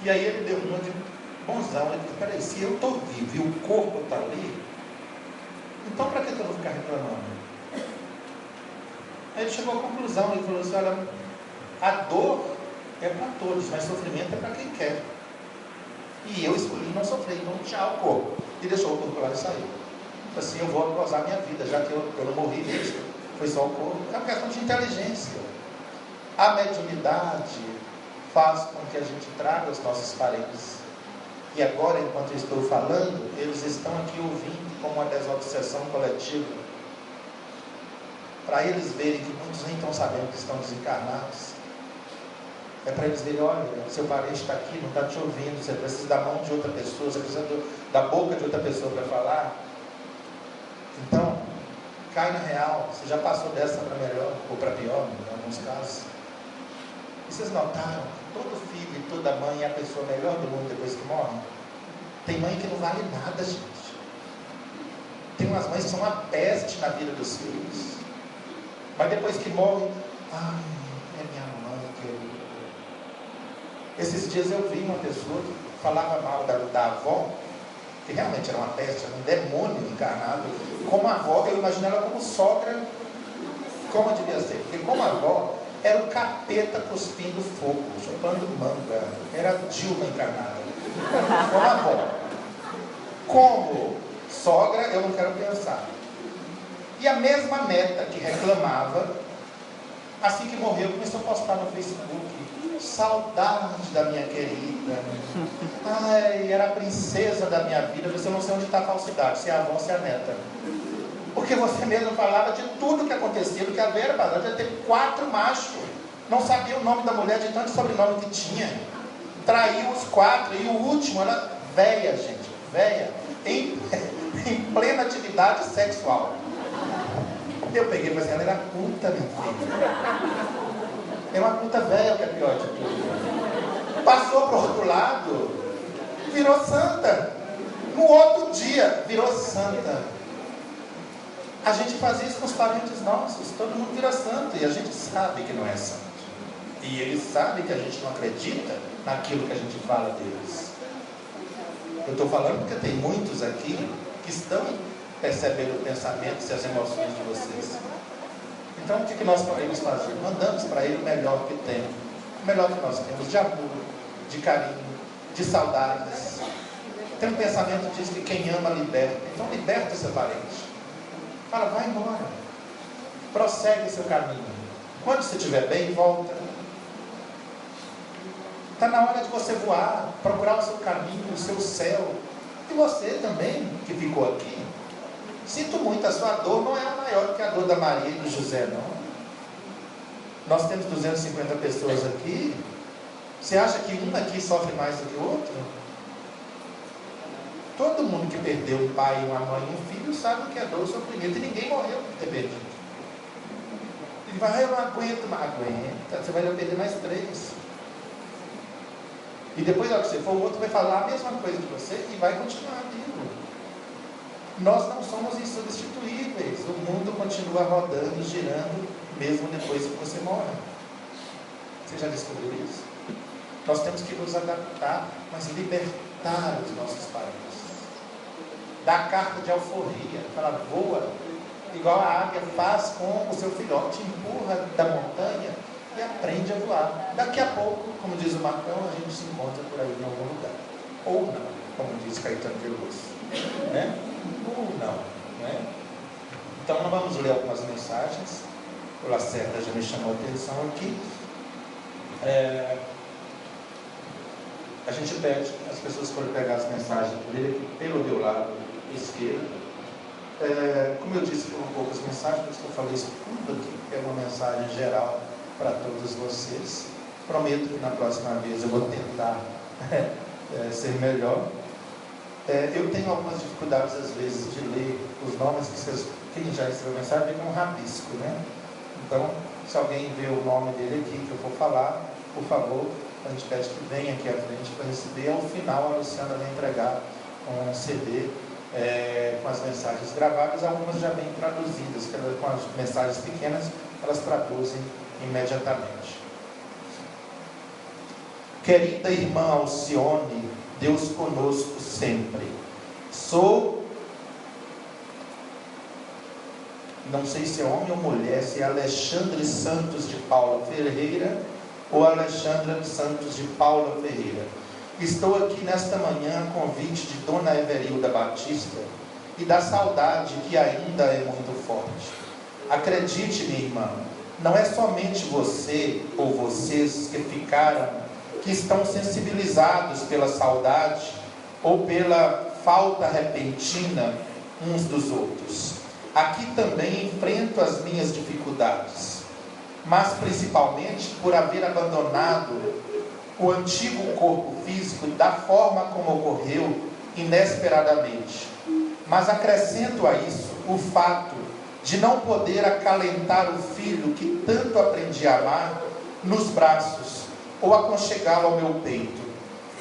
E aí ele deu uma de bonzão, ele disse, peraí, se eu estou vivo e o corpo está ali, então para que eu vou ficar reclamando? Aí ele chegou à conclusão, ele falou assim, olha, a dor é para todos, mas sofrimento é para quem quer. E eu escolhi não sofrer, então tchau o corpo. E deixou o corpo lá e saiu. Assim, eu vou gozar minha vida, já que eu não morri mesmo, foi só o corpo. É uma questão de inteligência. A mediunidade faz com que a gente traga os nossos parentes. E agora, enquanto eu estou falando, eles estão aqui ouvindo como uma desobsessão coletiva. Para eles verem que muitos nem estão sabendo que estão desencarnados. É para eles verem, olha, seu parente está aqui, não está te ouvindo, você precisa da mão de outra pessoa, você precisa da boca de outra pessoa para falar. Então, cai na real, você já passou dessa para melhor, ou para pior, em alguns casos. E vocês notaram que todo filho e toda mãe é a pessoa melhor do mundo depois que morre? Tem mãe que não vale nada, gente. Tem umas mães que são uma peste na vida dos filhos. Mas depois que morre, ai, é minha mãe querida. Esses dias eu vi uma pessoa que falava mal da avó, que realmente era uma peste, era um demônio encarnado. Como avó, eu imagino ela como sogra, como devia ser. Porque como avó, era o capeta cuspindo fogo, chupando manga. Era a Dilma encarnada. Como avó. Como sogra, eu não quero pensar. E a mesma neta que reclamava, assim que morreu, começou a postar no Facebook. Saudade da minha querida. Ai, era a princesa da minha vida. Você não sei onde está a falsidade, se é a avó ou se é a neta. Porque você mesmo falava de tudo que acontecia, porque a Vera Badante ia ter 4 machos. Não sabia o nome da mulher de tanto sobrenome que tinha. Traiu os 4. E o último era véia, gente. Véia. Em plena atividade sexual. Eu peguei, mas ela era puta, minha filha. É uma puta velha, que é pior de tudo. Passou para o outro lado, virou santa. No outro dia, virou santa. A gente faz isso com os parentes nossos. Todo mundo vira santo e a gente sabe que não é santo. E eles sabem que a gente não acredita naquilo que a gente fala deles. Eu estou falando porque tem muitos aqui que estão percebendo o pensamento e as emoções de vocês. Então, o que nós podemos fazer? Mandamos para ele o melhor que tem. O melhor que nós temos, de amor, de carinho, de saudades. Tem um pensamento que diz que quem ama, liberta. Então, liberta seu parente. Fala, vai embora. Prossegue seu caminho. Quando você estiver bem, volta. Está na hora de você voar, procurar o seu caminho, o seu céu. E você também, que ficou aqui, sinto muito, a sua dor não é maior que a dor da Maria e do José, não. Nós temos 250 pessoas aqui. Você acha que um aqui sofre mais do que o outro? Todo mundo que perdeu um pai, uma mãe e um filho sabe o que é dor e sofrimento. E ninguém morreu por ter perdido. Ele vai, eu não aguento, mas aguenta. Você vai perder mais 3. E depois, na hora que você for, o outro vai falar a mesma coisa de você e vai continuar vivo. Nós não somos insubstituíveis. O mundo continua rodando, girando, mesmo depois que você morre. Você já descobriu isso? Nós temos que nos adaptar, mas libertar os nossos parentes. Dar carta de alforria, falar, voa, igual a águia faz com o seu filhote, empurra da montanha e aprende a voar. Daqui a pouco, como diz o Marcão, a gente se encontra por aí em algum lugar. Ou não, como diz Caetano Veloso. Né? Ou não. Né? Então, nós vamos ler algumas mensagens. O Lacerda já me chamou a atenção aqui. A gente pede, as pessoas forem pegar as mensagens, ler aqui pelo meu lado esquerdo. Como eu disse, foram poucas mensagens, por isso que eu falei isso tudo aqui, porque é uma mensagem geral para todos vocês. Prometo que na próxima vez eu vou tentar ser melhor. Eu tenho algumas dificuldades, às vezes, de ler os nomes que vocês, quem já recebeu mensagem, vê um rabisco, né? Então, se alguém vê o nome dele aqui, que eu vou falar, por favor, a gente pede que venha aqui à frente para receber. Ao final, a Luciana vai entregar um CD com as mensagens gravadas. Algumas já vêm traduzidas, com as mensagens pequenas, elas traduzem imediatamente. Querida irmã Alcione, Deus conosco sempre. Não sei se é homem ou mulher, se é Alexandre Santos de Paula Ferreira ou Alexandra Santos de Paula Ferreira. Estou aqui nesta manhã a convite de Dona Everilda Batista e da saudade que ainda é muito forte. Acredite, minha irmã, não é somente você ou vocês que estão sensibilizados pela saudade ou pela falta repentina uns dos outros. Aqui também enfrento as minhas dificuldades, mas principalmente por haver abandonado o antigo corpo físico da forma como ocorreu inesperadamente. Mas acrescento a isso o fato de não poder acalentar o filho que tanto aprendi a amar nos braços ou aconchegá-lo ao meu peito.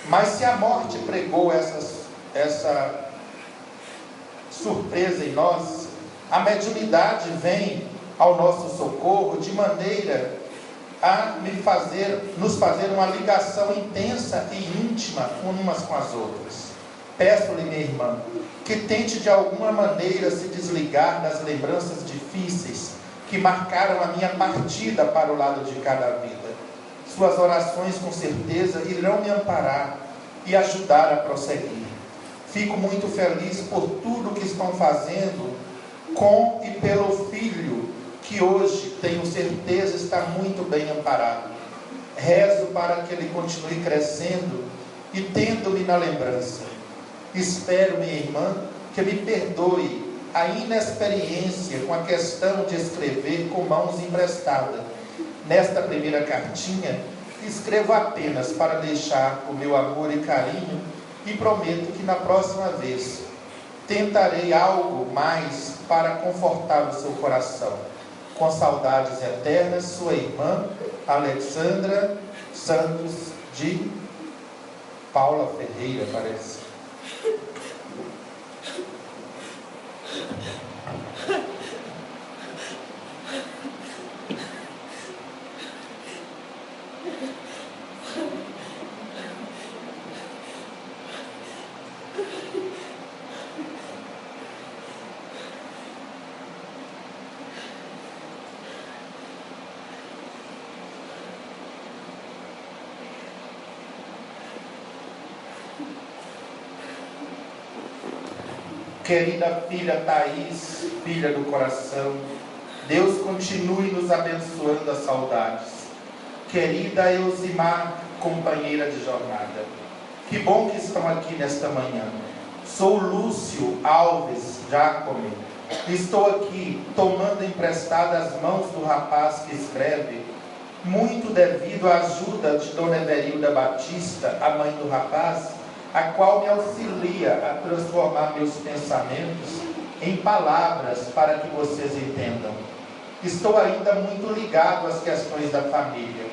Mas se a morte pregou essa surpresa em nós, a mediunidade vem ao nosso socorro de maneira a nos fazer uma ligação intensa e íntima umas com as outras. Peço-lhe, minha irmã, que tente de alguma maneira se desligar das lembranças difíceis que marcaram a minha partida para o lado de cada vida. Suas orações com certeza irão me amparar e ajudar a prosseguir. Fico muito feliz por tudo que estão fazendo com e pelo filho, que hoje, tenho certeza, está muito bem amparado. Rezo para que ele continue crescendo e tendo-me na lembrança. Espero, minha irmã, que me perdoe a inexperiência com a questão de escrever com mãos emprestadas. Nesta primeira cartinha, escrevo apenas para deixar o meu amor e carinho e prometo que na próxima vez tentarei algo mais para confortar o seu coração. Com saudades eternas, sua irmã Alexandra Santos de Paula Ferreira, parece. Querida filha Thaís, filha do coração, Deus continue nos abençoando as saudades. Querida Elzimar companheira de jornada. Que bom que estão aqui nesta manhã. Sou Lúcio Alves Jacome. Estou aqui tomando emprestada as mãos do rapaz que escreve, muito devido à ajuda de Dona Everilda Batista, a mãe do rapaz, a qual me auxilia a transformar meus pensamentos em palavras para que vocês entendam. Estou ainda muito ligado às questões da família.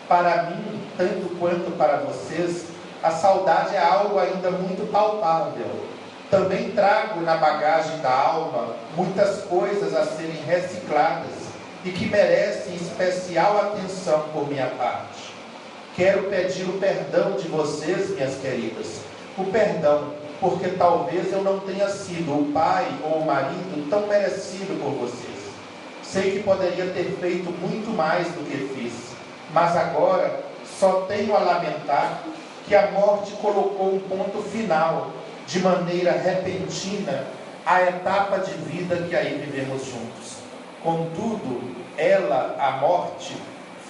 Para mim, tanto quanto para vocês, a saudade é algo ainda muito palpável. Também trago na bagagem da alma muitas coisas a serem recicladas e que merecem especial atenção por minha parte. Quero pedir o perdão de vocês, minhas queridas. O perdão, porque talvez eu não tenha sido o pai ou o marido tão merecido por vocês. Sei que poderia ter feito muito mais do que fiz, mas agora só tenho a lamentar que a morte colocou um ponto final, de maneira repentina, à etapa de vida que aí vivemos juntos. Contudo, ela, a morte,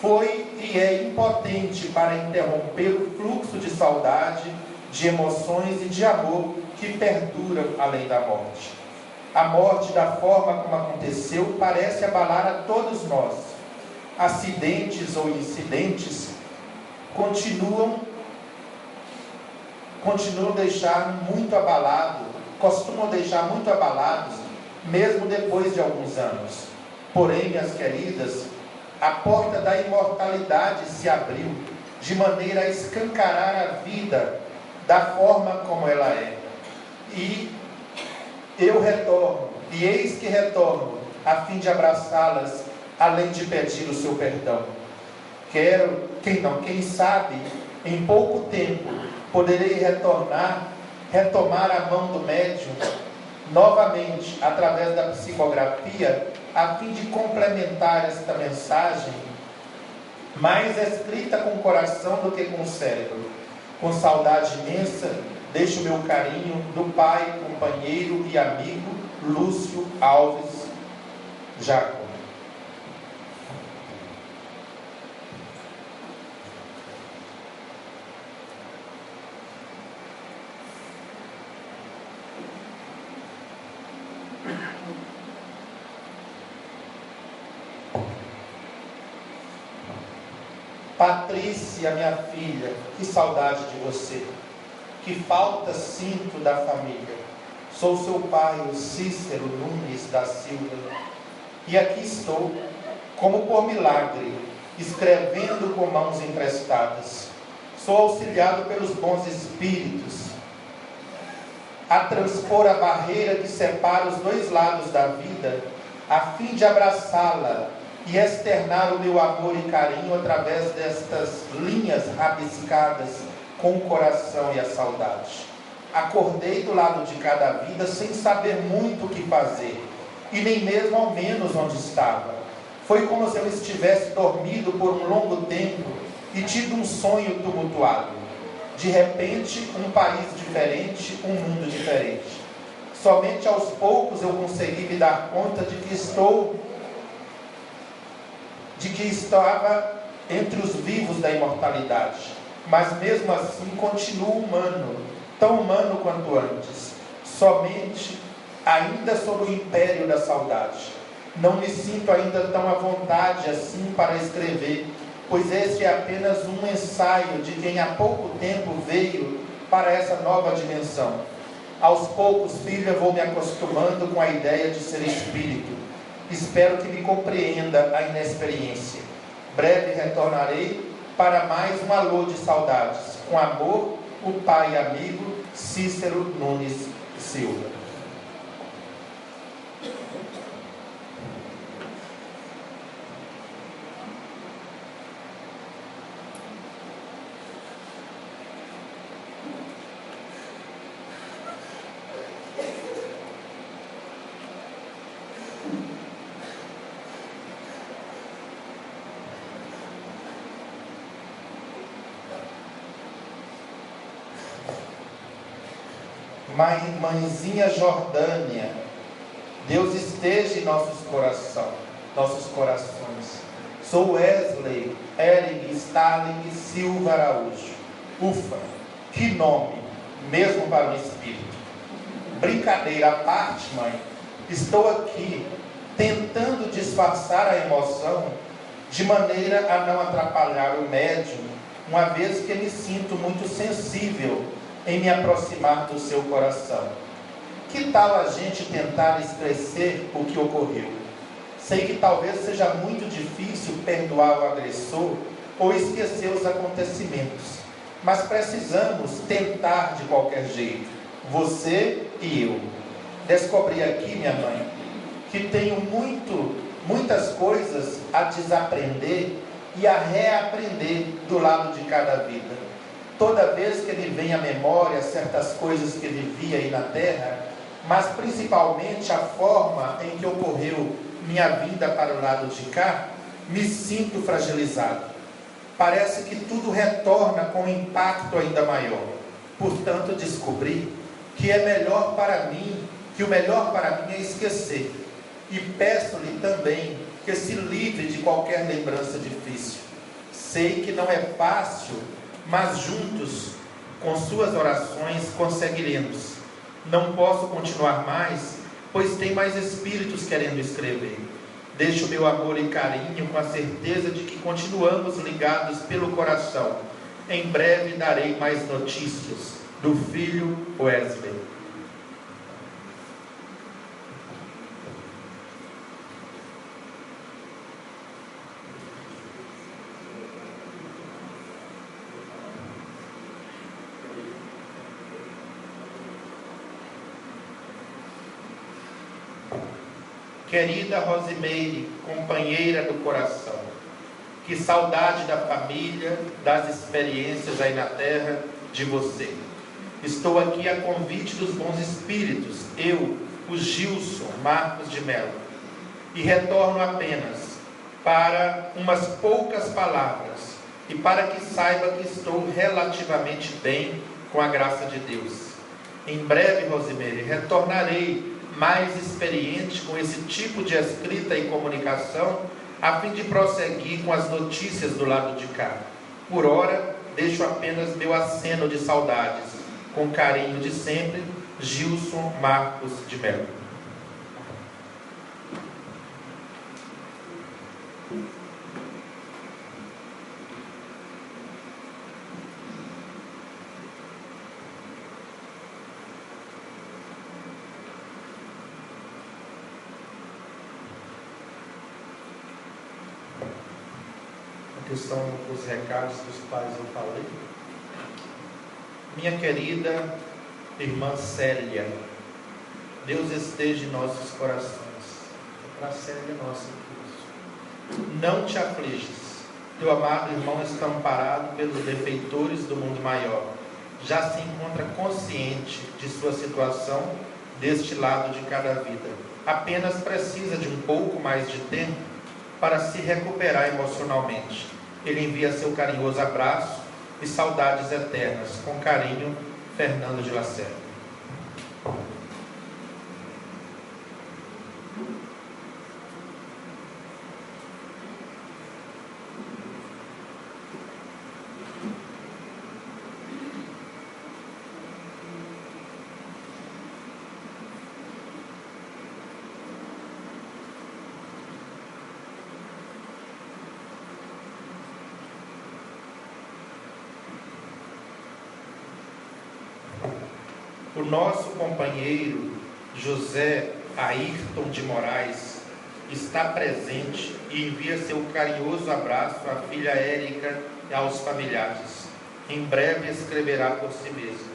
foi e é impotente para interromper o fluxo de saudade, de emoções e de amor que perduram além da morte. A morte, da forma como aconteceu, parece abalar a todos nós. Acidentes ou incidentes costumam deixar muito abalados, mesmo depois de alguns anos. Porém, minhas queridas, a porta da imortalidade se abriu, de maneira a escancarar a vida da forma como ela é. E eu retorno, e eis que retorno, a fim de abraçá-las, além de pedir o seu perdão. Quem sabe, em pouco tempo, poderei retomar a mão do médium, novamente, através da psicografia, a fim de complementar esta mensagem, mais escrita com o coração do que com o cérebro. Com saudade imensa, deixo meu carinho do pai, companheiro e amigo Lúcio Alves Jacome. Patrícia, minha filha, que saudade de você. Que falta sinto da família. Sou seu pai, o Cícero Nunes da Silva. E aqui estou, como por milagre, escrevendo com mãos emprestadas. Sou auxiliado pelos bons espíritos a transpor a barreira que separa os dois lados da vida, a fim de abraçá-la e externar o meu amor e carinho através destas linhas rabiscadas com o coração e a saudade. Acordei do lado de cada vida sem saber muito o que fazer, e nem mesmo ao menos onde estava. Foi como se eu estivesse dormido por um longo tempo e tido um sonho tumultuado. De repente, um país diferente, um mundo diferente. Somente aos poucos eu consegui me dar conta de que estava entre os vivos da imortalidade, mas mesmo assim continuo humano, tão humano quanto antes, somente ainda sob o império da saudade. Não me sinto ainda tão à vontade assim para escrever, pois este é apenas um ensaio de quem há pouco tempo veio para essa nova dimensão. Aos poucos, filha, vou me acostumando com a ideia de ser espírito. Espero que me compreenda a inexperiência. Breve retornarei para mais um alô de saudades. Com amor, o pai e amigo Cícero Nunes Silva. Mãezinha Jordânia, Deus esteja em nossos corações. Sou Wesley Eric Stalin Silva Araújo. Ufa, que nome, mesmo para o espírito. Brincadeira à parte, mãe, estou aqui tentando disfarçar a emoção de maneira a não atrapalhar o médium, uma vez que me sinto muito sensível em me aproximar do seu coração. Que tal a gente tentar esclarecer o que ocorreu? Sei que talvez seja muito difícil perdoar o agressor ou esquecer os acontecimentos, mas precisamos tentar de qualquer jeito, você e eu. Descobri aqui, minha mãe, que tenho muitas coisas a desaprender e a reaprender do lado de cada vida. Toda vez que me vem à memória certas coisas que vivi aí na terra, mas principalmente a forma em que ocorreu minha vinda para o lado de cá, me sinto fragilizado. Parece que tudo retorna com um impacto ainda maior. Portanto, descobri que o melhor para mim é esquecer. E peço-lhe também que se livre de qualquer lembrança difícil. Sei que não é fácil, mas juntos, com suas orações, conseguiremos. Não posso continuar mais, pois tem mais espíritos querendo escrever. Deixo meu amor e carinho com a certeza de que continuamos ligados pelo coração. Em breve darei mais notícias do filho Wesley. Querida Rosimeire, companheira do coração, que saudade da família, das experiências aí na terra, de você. Estou aqui a convite dos bons espíritos, eu, o Gilson Marcos de Mello, e retorno apenas para umas poucas palavras e para que saiba que estou relativamente bem com a graça de Deus. Em breve, Rosimeire, retornarei mais experiente com esse tipo de escrita e comunicação, a fim de prosseguir com as notícias do lado de cá. Por ora, deixo apenas meu aceno de saudades. Com carinho de sempre, Gilson Marcos de Mello. Questão dos recados dos pais eu falei. Minha querida irmã Célia, Deus esteja em nossos corações. É para a Célia nossa isso. Não te afliges, teu amado irmão está amparado pelos benfeitores do mundo maior. Já se encontra consciente de sua situação deste lado de cada vida. Apenas precisa de um pouco mais de tempo para se recuperar emocionalmente. Ele envia seu carinhoso abraço e saudades eternas. Com carinho, Fernando de Lacerda. O nosso companheiro José Ayrton de Moraes está presente e envia seu carinhoso abraço à filha Érica e aos familiares. Em breve escreverá por si mesmo.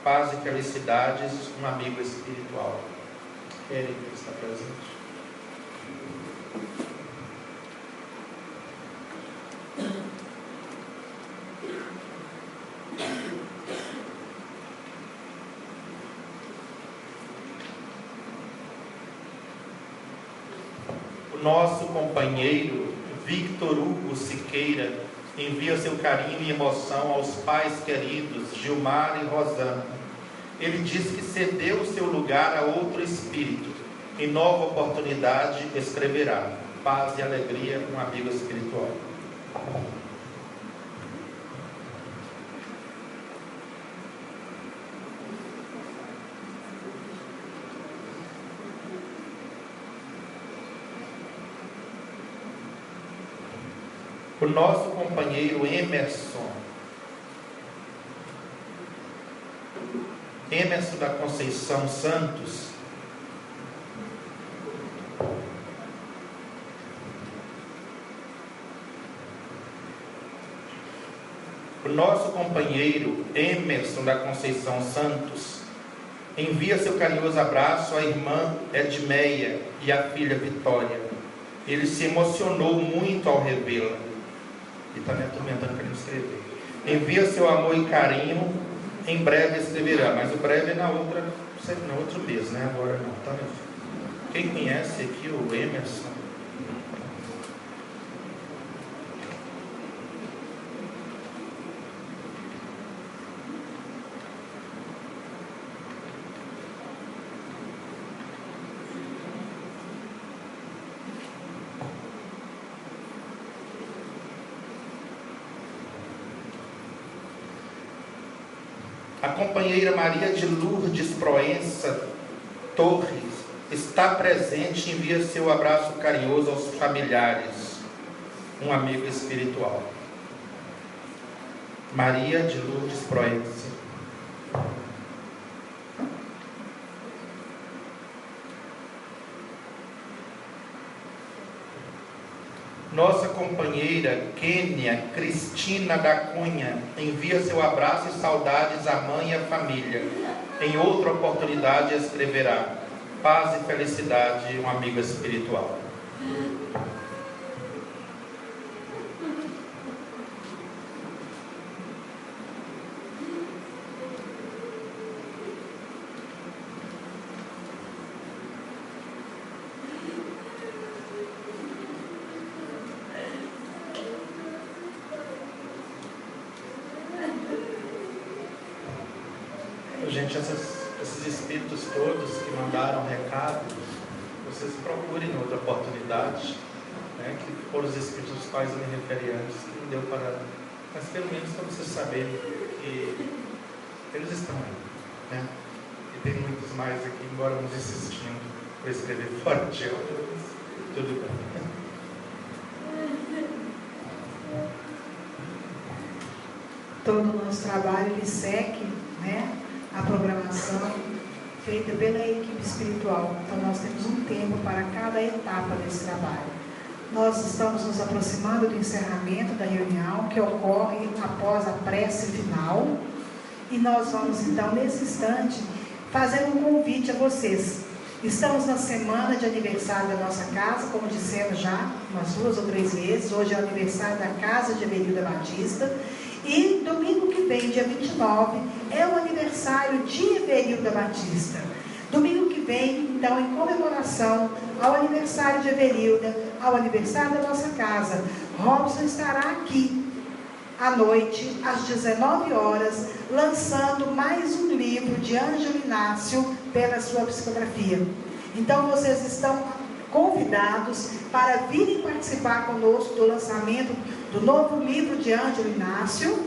Paz e felicidades, um amigo espiritual. Érica está presente. Nosso companheiro Victor Hugo Siqueira envia seu carinho e emoção aos pais queridos Gilmar e Rosana. Ele diz que cedeu seu lugar a outro espírito. Em nova oportunidade escreverá. paz e alegria, um amigo espiritual. O nosso companheiro Emerson da Conceição Santos, o nosso companheiro Emerson da Conceição Santos envia seu carinhoso abraço à irmã Edmeia e à filha Vitória. Ele se emocionou muito ao revê-la. E está me atormentando querendo escrever. Envia seu amor e carinho. Em breve escreverá, mas o breve é no outro mês, né? Agora não, tá? Quem conhece aqui o Emerson? A companheira Maria de Lourdes Proença Torres está presente e envia seu abraço carinhoso aos familiares, um amigo espiritual. Maria de Lourdes Proença. Nossa companheira Kênia Cristina da Cunha envia seu abraço e saudades à mãe e à família. Em outra oportunidade escreverá: paz e felicidade, um amigo espiritual. Gente, esses espíritos todos que mandaram recados, vocês procurem outra oportunidade, né, que foram os espíritos dos quais eu me referi antes, que não deu para, mas pelo menos para vocês saberem que eles estão aí, né? E tem muitos mais aqui, embora uns insistindo para escrever fora de outros, tudo bem. Todo o nosso trabalho ele segue, né, a programação feita pela equipe espiritual. Então nós temos um tempo para cada etapa desse trabalho. Nós estamos nos aproximando do encerramento da reunião, que ocorre após a prece final, e nós vamos então nesse instante fazer um convite a vocês. Estamos na semana de aniversário da nossa casa, como dissemos já umas 2 ou 3 vezes. Hoje é o aniversário da Casa de Everilda Batista. E domingo que vem, dia 29, é o aniversário de Everilda Batista. Domingo que vem, então, em comemoração ao aniversário de Everilda, ao aniversário da nossa casa, Robson estará aqui à noite, às 19 horas, lançando mais um livro de Ângelo Inácio pela sua psicografia. Então, vocês estão convidados para virem participar conosco do lançamento do novo livro de Ângelo Inácio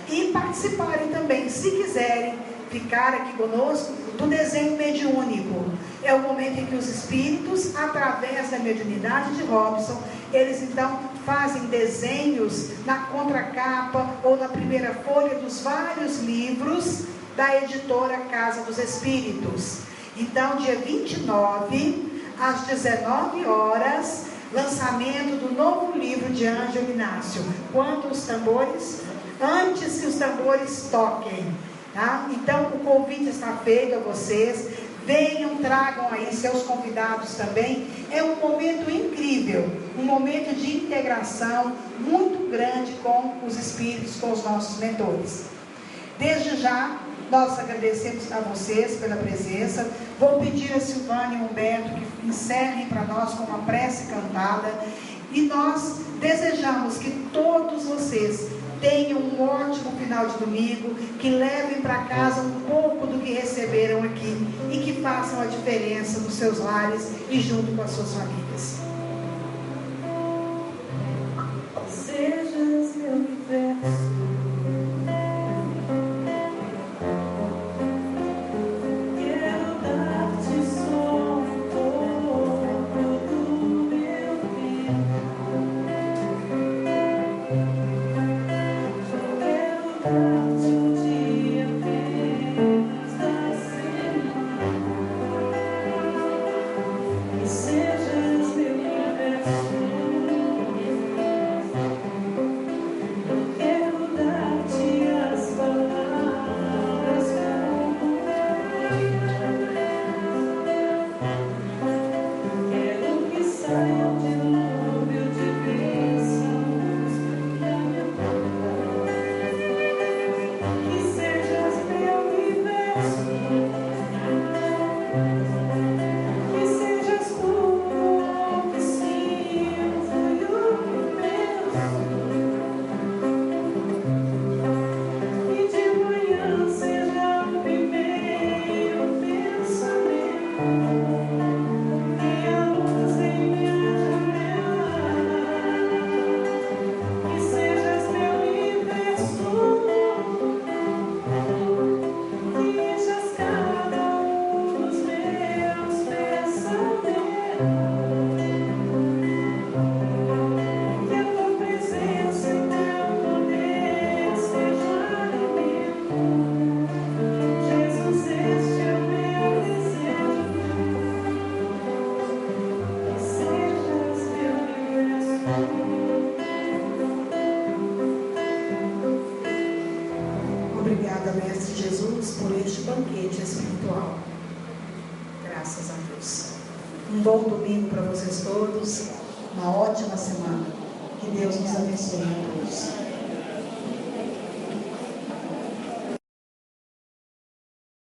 e participarem também, se quiserem, ficar aqui conosco, do desenho mediúnico. É o momento em que os espíritos, através da mediunidade de Robson, eles então fazem desenhos na contracapa ou na primeira folha dos vários livros da editora Casa dos Espíritos. Então, dia 29, às 19 horas, lançamento do novo livro de Ângelo Inácio. Quando os tambores, antes que os tambores toquem, tá? Então o convite está feito a vocês. Venham, tragam aí seus convidados também. É um momento incrível, um momento de integração muito grande com os espíritos, com os nossos mentores. Desde já, nós agradecemos a vocês pela presença. Vou pedir a Silvânia e Humberto que encerrem para nós com uma prece cantada. E nós desejamos que todos vocês tenham um ótimo final de domingo, que levem para casa um pouco do que receberam aqui e que façam a diferença nos seus lares e junto com as suas famílias. Obrigada, Mestre Jesus, por este banquete espiritual. Graças a Deus. Um bom domingo para vocês todos. Uma ótima semana. Que Deus nos abençoe a todos.